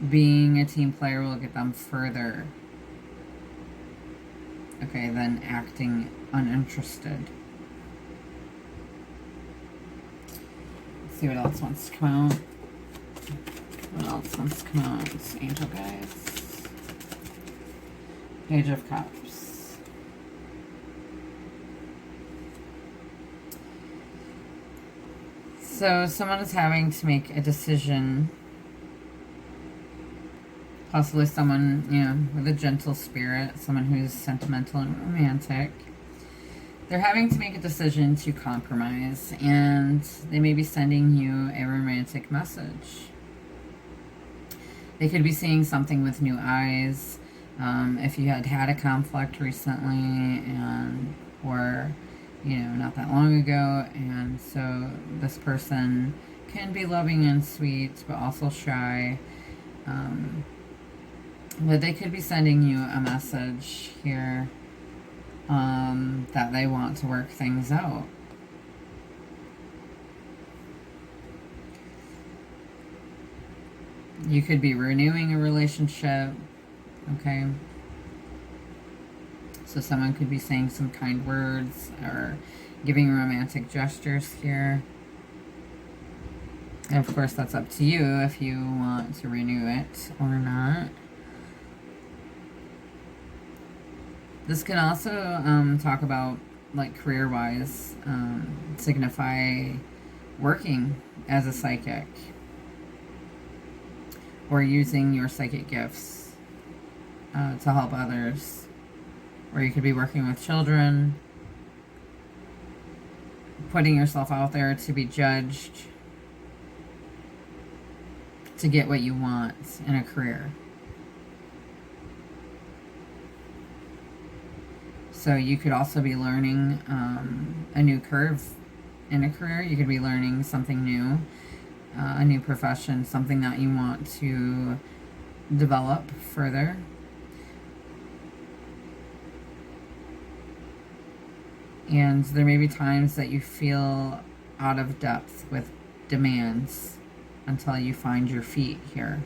Being a team player will get them further, okay, than acting uninterested. Let's see what else wants to come out. What else wants to come out? Angel guides. Page of Cups. So someone is having to make a decision. Possibly someone, you know, with a gentle spirit. Someone who's sentimental and romantic. They're having to make a decision to compromise. And they may be sending you a romantic message. They could be seeing something with new eyes. If you had a conflict recently, or you know, not that long ago, and so this person can be loving and sweet, but also shy. But they could be sending you a message here that they want to work things out. You could be renewing a relationship, okay? So someone could be saying some kind words or giving romantic gestures here. And of course, that's up to you if you want to renew it or not. This can also talk about, like, career-wise, signify working as a psychic. Or using your psychic gifts to help others. Or you could be working with children. Putting yourself out there to be judged. To get what you want in a career. So you could also be learning a new curve in a career. You could be learning something new. A new profession, something that you want to develop further. And there may be times that you feel out of depth with demands until you find your feet here,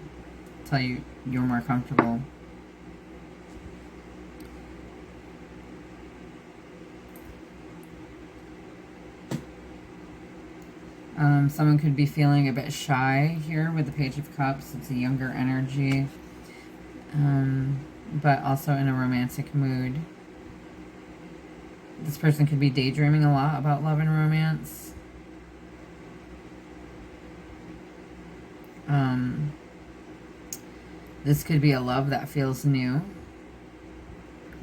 until you're more comfortable. Someone could be feeling a bit shy here with the Page of Cups. It's a younger energy, but also in a romantic mood. This person could be daydreaming a lot about love and romance. This could be a love that feels new,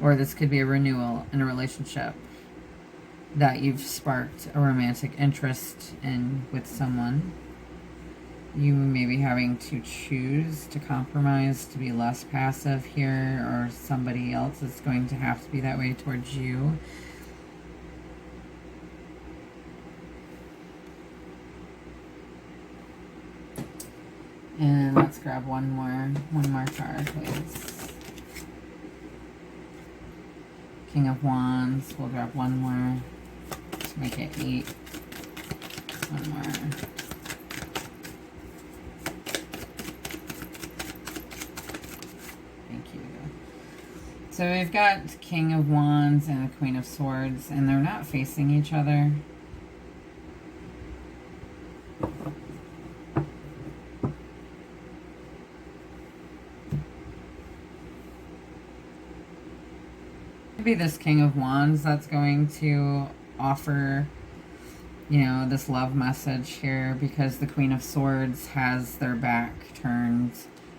or this could be a renewal in a relationship that you've sparked a romantic interest in with someone. You may be having to choose to compromise to be less passive here, or somebody else is going to have to be that way towards you. And let's grab one more card, please. King of Wands. We'll grab one more to make it 8. one more. Thank you. So we've got King of Wands and the Queen of Swords, and they're not facing each other. Be this King of Wands that's going to offer, you know, this love message here, because the Queen of Swords has their back turned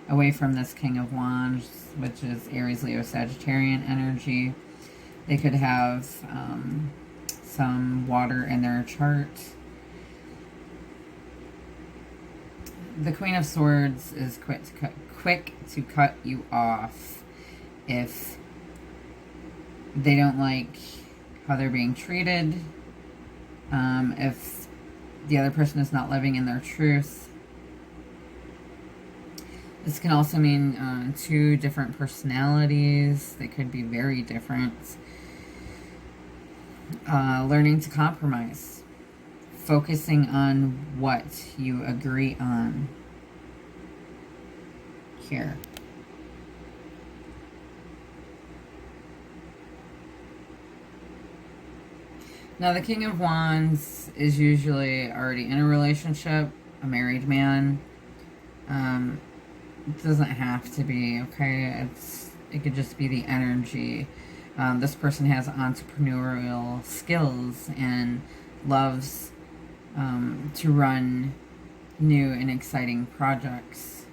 away from this King of Wands, which is Aries, Leo, Sagittarian energy. They could have some water in their chart. The Queen of Swords is quick to cut you off if they don't like how they're being treated, if the other person is not living in their truth. This can also mean two different personalities. They could be very different. Learning to compromise. Focusing on what you agree on here. Now, the King of Wands is usually already in a relationship, a married man. It doesn't have to be, okay? It could just be the energy. This person has entrepreneurial skills and loves to run new and exciting projects.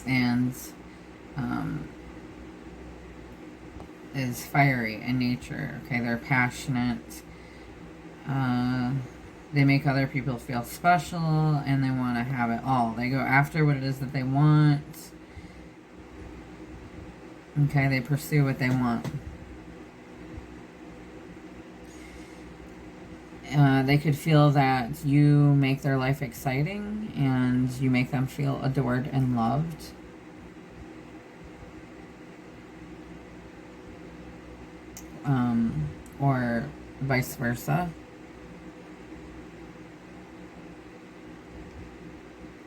And is fiery in nature. Okay, they're passionate. They make other people feel special, and they want to have it all. They go after what it is that they want. Okay, they pursue what they want. They could feel that you make their life exciting, and you make them feel adored and loved. Or vice versa.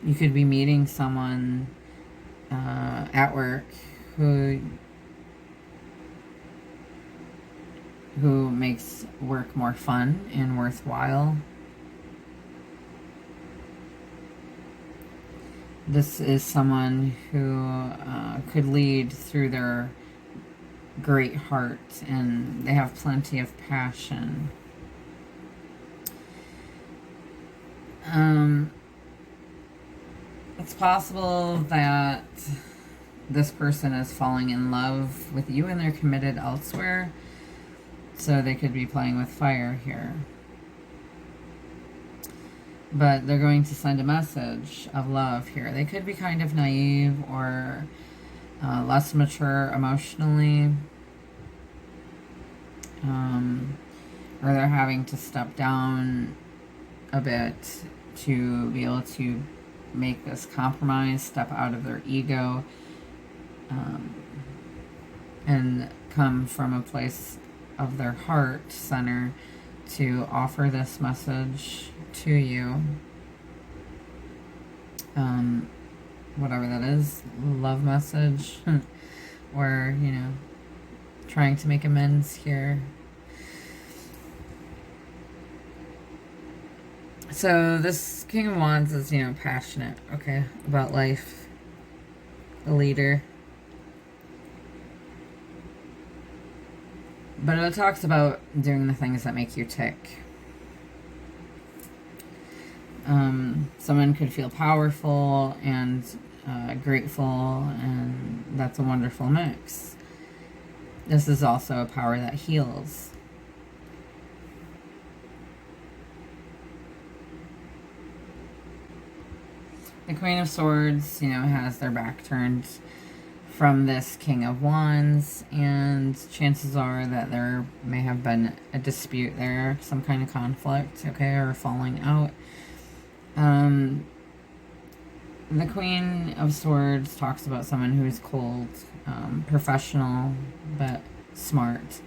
You could be meeting someone at work who makes work more fun and worthwhile. This is someone who could lead through their great heart, and they have plenty of passion. It's possible that this person is falling in love with you and they're committed elsewhere, so they could be playing with fire here. But they're going to send a message of love here. They could be kind of naive or less mature emotionally. Or they're having to step down a bit to be able to make this compromise, step out of their ego, and come from a place of their heart center to offer this message to you. Whatever that is, love message, or, you know, trying to make amends here. So this King of Wands is, you know, passionate, okay, about life, a leader. But it talks about doing the things that make you tick. Someone could feel powerful and grateful, and that's a wonderful mix. This is also a power that heals. The Queen of Swords, you know, has their back turned from this King of Wands, and chances are that there may have been a dispute there, some kind of conflict, okay, or falling out. The Queen of Swords talks about someone who is cold, professional, but smart,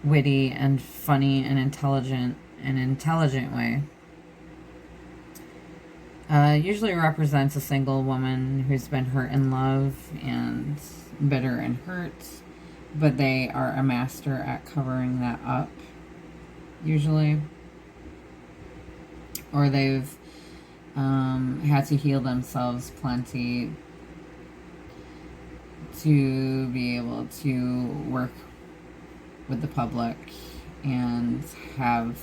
witty and funny and intelligent, an intelligent way. Usually represents a single woman who's been hurt in love and bitter and hurt, but they are a master at covering that up, usually. Or they've had to heal themselves plenty to be able to work with the public and have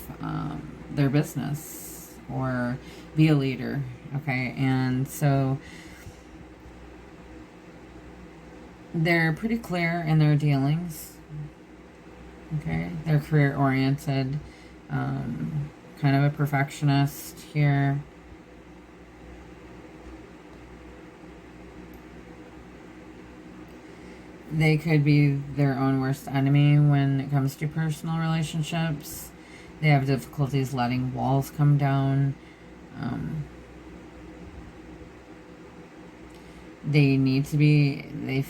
their business or be a leader, okay? And so they're pretty clear in their dealings, okay? They're career-oriented, kind of a perfectionist here. They could be their own worst enemy when it comes to personal relationships. They have difficulties letting walls come down. They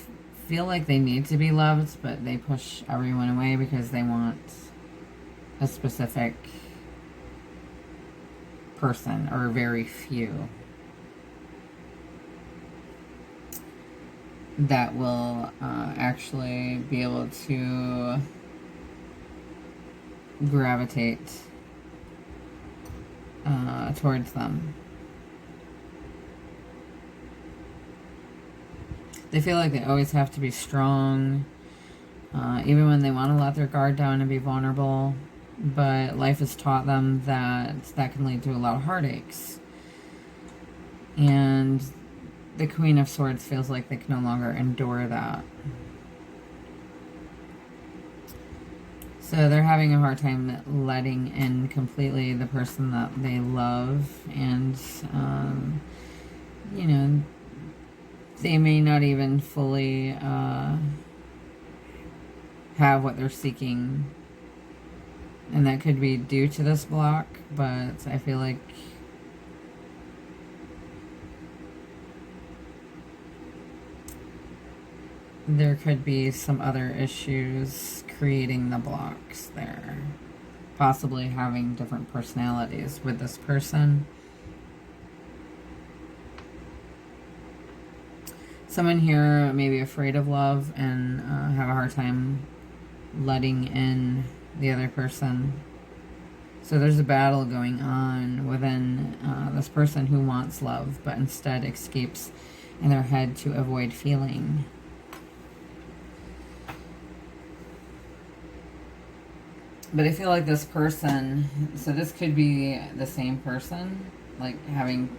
feel like they need to be loved, but they push everyone away because they want a specific person, or very few, that will actually be able to gravitate towards them. They feel like they always have to be strong, even when they want to let their guard down and be vulnerable. But life has taught them that that can lead to a lot of heartaches. And the Queen of Swords feels like they can no longer endure that. So they're having a hard time letting in completely the person that they love. And, you know, they may not even fully have what they're seeking. And that could be due to this block, but I feel like there could be some other issues creating the blocks there. Possibly having different personalities with this person. Someone here may be afraid of love and have a hard time letting in the other person. So there's a battle going on within this person who wants love, but instead escapes in their head to avoid feeling. But I feel like this person, so this could be the same person, like having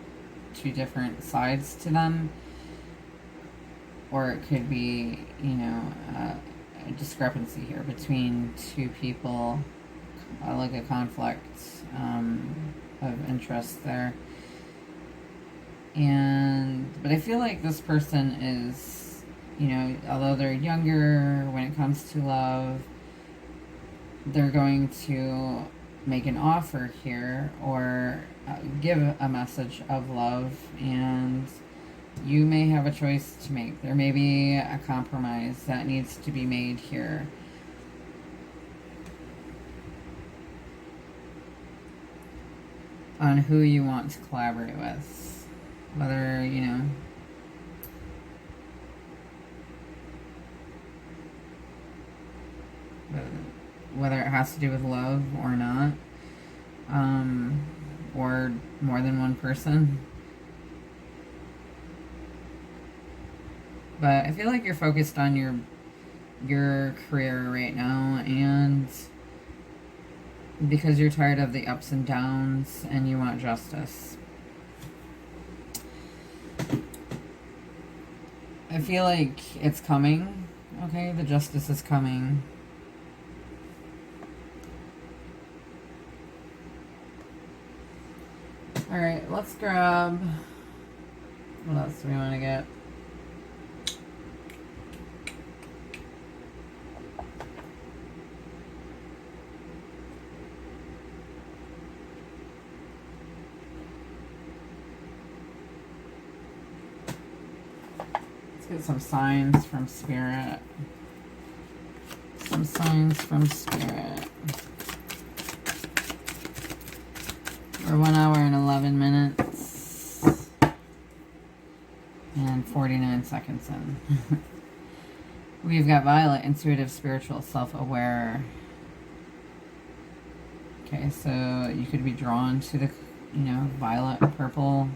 two different sides to them. Or it could be, you know, a discrepancy here between two people, like a conflict of interest there. But I feel like this person is, you know, although they're younger when it comes to love, they're going to make an offer here or give a message of love, and you may have a choice to make. There may be a compromise that needs to be made here. On who you want to collaborate with. Whether, you know, whether it has to do with love or not. Or more than one person. But I feel like you're focused on your career right now, and because you're tired of the ups and downs and you want justice. I feel like it's coming, okay? The justice is coming. Alright, let's grab... What else do we want to get? Get some signs from Spirit. Some signs from Spirit. We're 1 hour and 11 minutes and 49 seconds in. We've got Violet, intuitive, spiritual, self-aware. Okay, so you could be drawn to the, you know, violet, purple.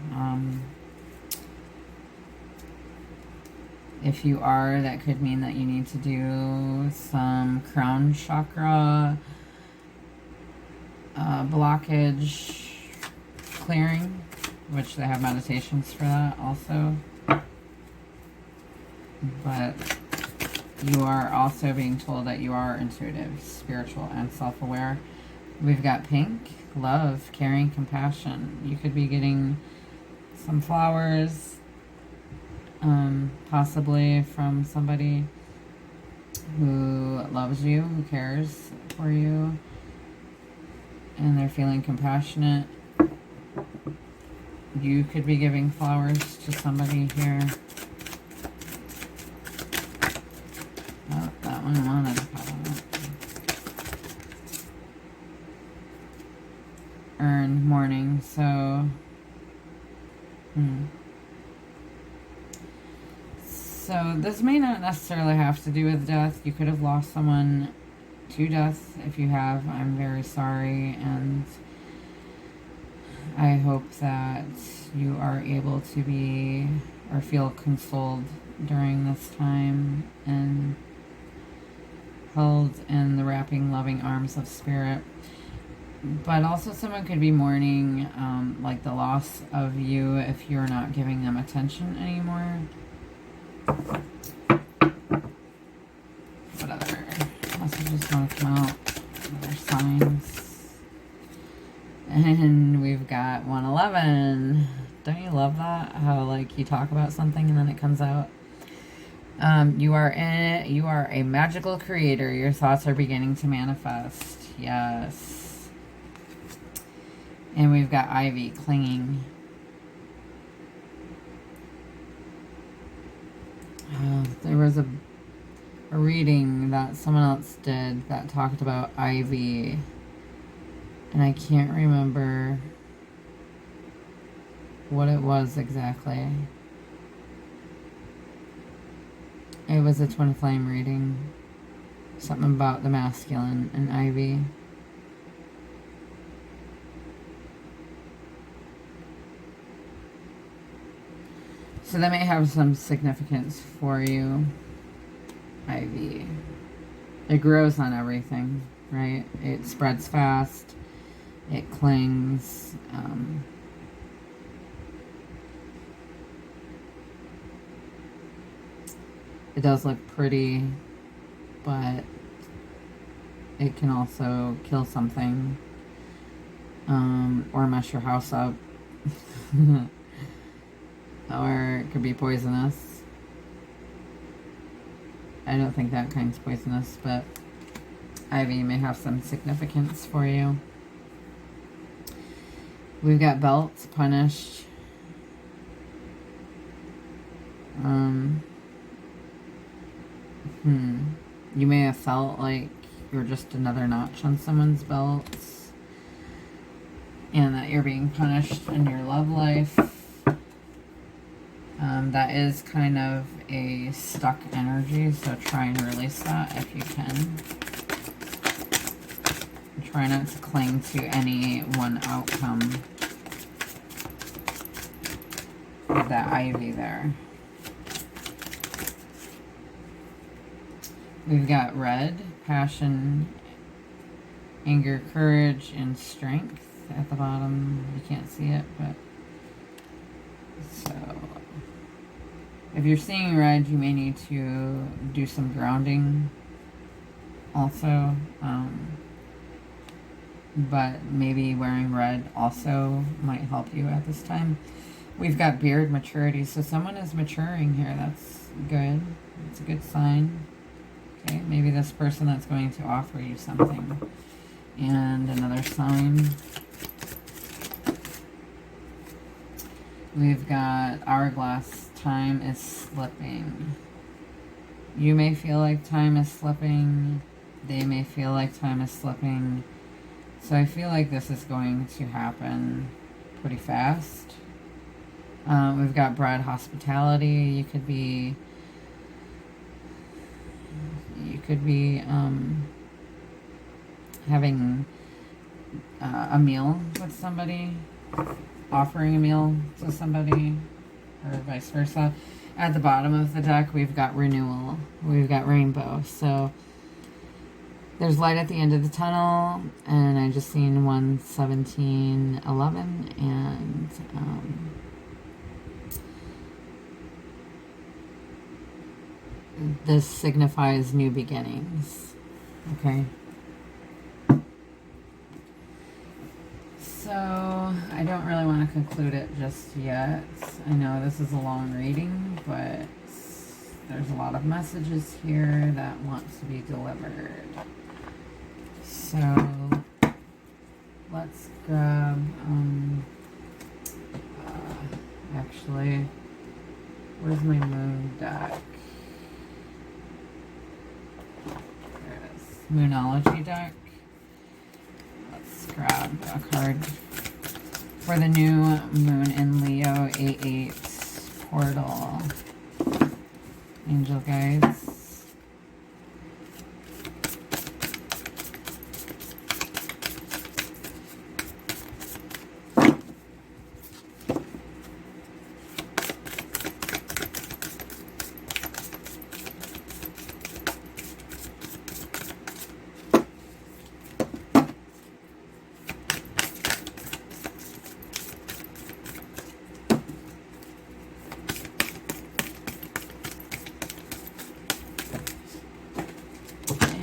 If you are, that could mean that you need to do some crown chakra blockage clearing, which they have meditations for that also. But you are also being told that you are intuitive, spiritual, and self-aware. We've got pink, love, caring, compassion. You could be getting some flowers, possibly from somebody who loves you, who cares for you, and they're feeling compassionate. You could be giving flowers to somebody here. Oh, that one wanted to pop out. Earn mourning, so so this may not necessarily have to do with death. You could have lost someone to death. If you have, I'm very sorry, and I hope that you are able to be or feel consoled during this time and held in the wrapping, loving arms of spirit. But also someone could be mourning like the loss of you if you're not giving them attention anymore. What other messages want to come out? Other signs. And we've got 111. Don't you love that? How like you talk about something and then it comes out. You are a magical creator. Your thoughts are beginning to manifest. Yes. And we've got Ivy clinging. There was a reading that someone else did that talked about Ivy, and I can't remember what it was exactly. It was a twin flame reading. Something about the masculine and Ivy. So that may have some significance for you, Ivy. It grows on everything, right? It spreads fast. It clings. It does look pretty, but it can also kill something, or mess your house up. Or it could be poisonous. I don't think that kind's poisonous, but Ivy may have some significance for you. We've got belts, punished. You may have felt like you're just another notch on someone's belts, and that you're being punished in your love life. That is kind of a stuck energy, so try and release that if you can. Try not to cling to any one outcome with that Ivy there. We've got red, passion, anger, courage, and strength at the bottom. You can't see it, but so if you're seeing red, you may need to do some grounding also. But maybe wearing red also might help you at this time. We've got beard, maturity. So someone is maturing here. That's good. It's a good sign. Okay, maybe this person that's going to offer you something. And another sign. We've got hourglass. Time is slipping. You may feel like time is slipping. They may feel like time is slipping. So I feel like this is going to happen pretty fast. We've got broad hospitality. You could be having a meal with somebody, offering a meal to somebody, or vice versa. At the bottom of the deck, we've got renewal. We've got rainbow. So there's light at the end of the tunnel, and I just seen 1:17:11, and this signifies new beginnings. Okay. So I don't really want to conclude it just yet. I know this is a long reading, but there's a lot of messages here that want to be delivered. So let's grab, actually, where's my moon deck? There it is. Moonology deck. Let's grab a card for the new moon in Leo 8/8 portal. Angel guides.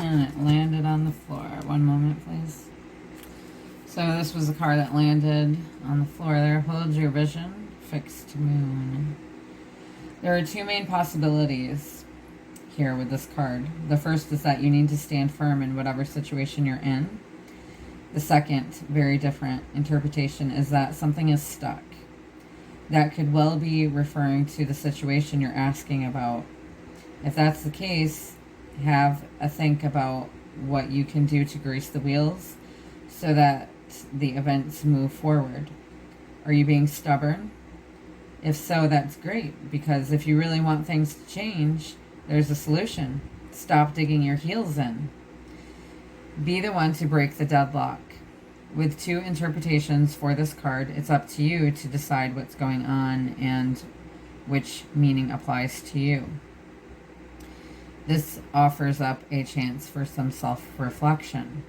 And it landed on the floor. One moment, please. So this was the card that landed on the floor there. Hold your vision. Fixed moon. There are two main possibilities here with this card. The first is that you need to stand firm in whatever situation you're in. The second, very different interpretation, is that something is stuck. That could well be referring to the situation you're asking about. If that's the case, have a think about what you can do to grease the wheels so that the events move forward. Are you being stubborn? If so, that's great, because if you really want things to change, there's a solution. Stop digging your heels in. Be the one to break the deadlock. With two interpretations for this card, it's up to you to decide what's going on and which meaning applies to you. This offers up a chance for some self-reflection.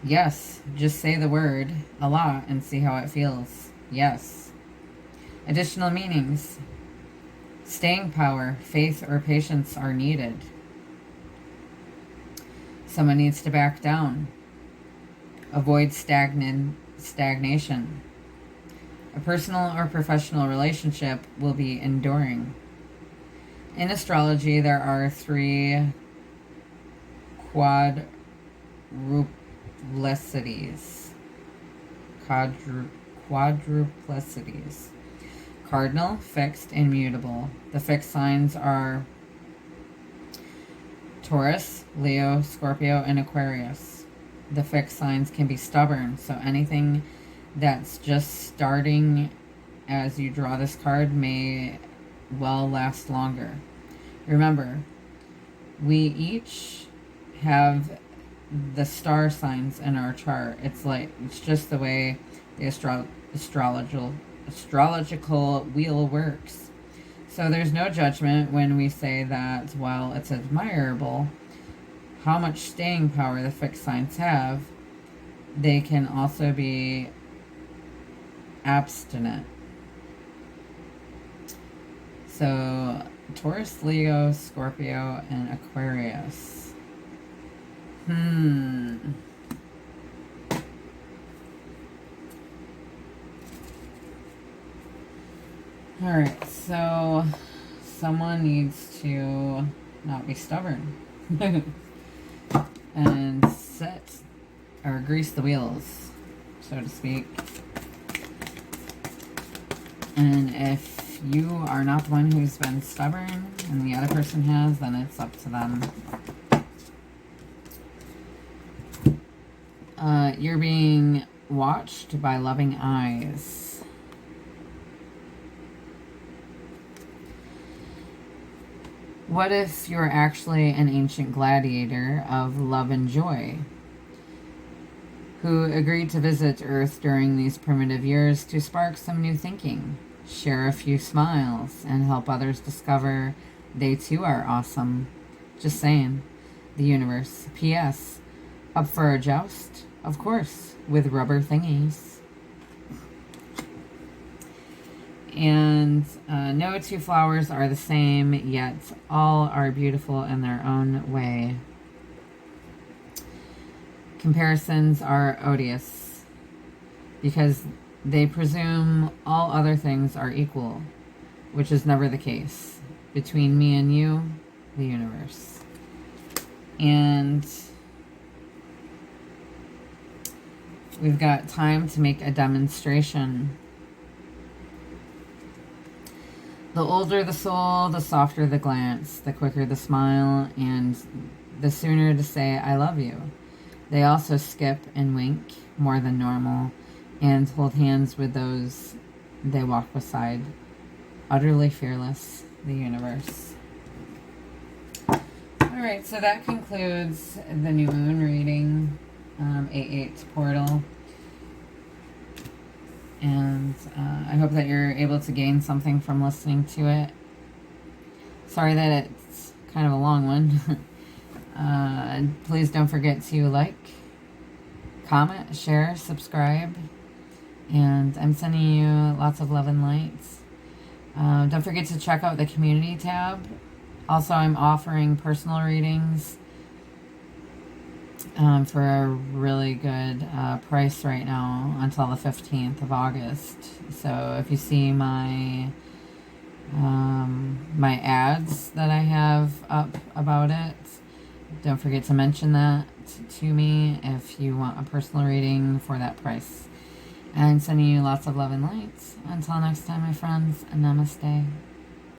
Yes, just say the word a lot and see how it feels. Yes. Additional meanings. Staying power, faith, or patience are needed. Someone needs to back down. Avoid stagnation. A personal or professional relationship will be enduring. In astrology, there are three quadruplicities. Quadruplicities. Cardinal, fixed, and mutable. The fixed signs are Taurus, Leo, Scorpio, and Aquarius. The fixed signs can be stubborn, so anything that's just starting as you draw this card may well last longer. Remember, we each have the star signs in our chart. It's just the way the astrological wheel works. So there's no judgment when we say that while it's admirable how much staying power the fixed signs have, they can also be abstinent. So Taurus, Leo, Scorpio, and Aquarius. Alright, so someone needs to not be stubborn and set or grease the wheels, so to speak. And if you are not the one who's been stubborn and the other person has, then it's up to them. You're being watched by loving eyes. What if you're actually an ancient gladiator of love and joy, who agreed to visit Earth during these primitive years to spark some new thinking, share a few smiles, and help others discover they too are awesome? Just saying. The universe. P.S. Up for a joust? Of course, with rubber thingies. And no two flowers are the same, yet all are beautiful in their own way. Comparisons are odious because they presume all other things are equal, which is never the case. Between me and you, the universe. And we've got time to make a demonstration. The older the soul, the softer the glance, the quicker the smile, and the sooner to say, I love you. They also skip and wink more than normal and hold hands with those they walk beside. Utterly fearless, the universe. Alright, so that concludes the new moon reading, 8/8 portal. And I hope that you're able to gain something from listening to it. Sorry that it's kind of a long one. Please don't forget to like, comment, share, subscribe. And I'm sending you lots of love and light. Don't forget to check out the community tab. Also, I'm offering personal readings for a really good price right now until the 15th of August. So if you see my my ads that I have up about it, don't forget to mention that to me if you want a personal reading for that price. And sending you lots of love and light. Until next time, my friends, namaste.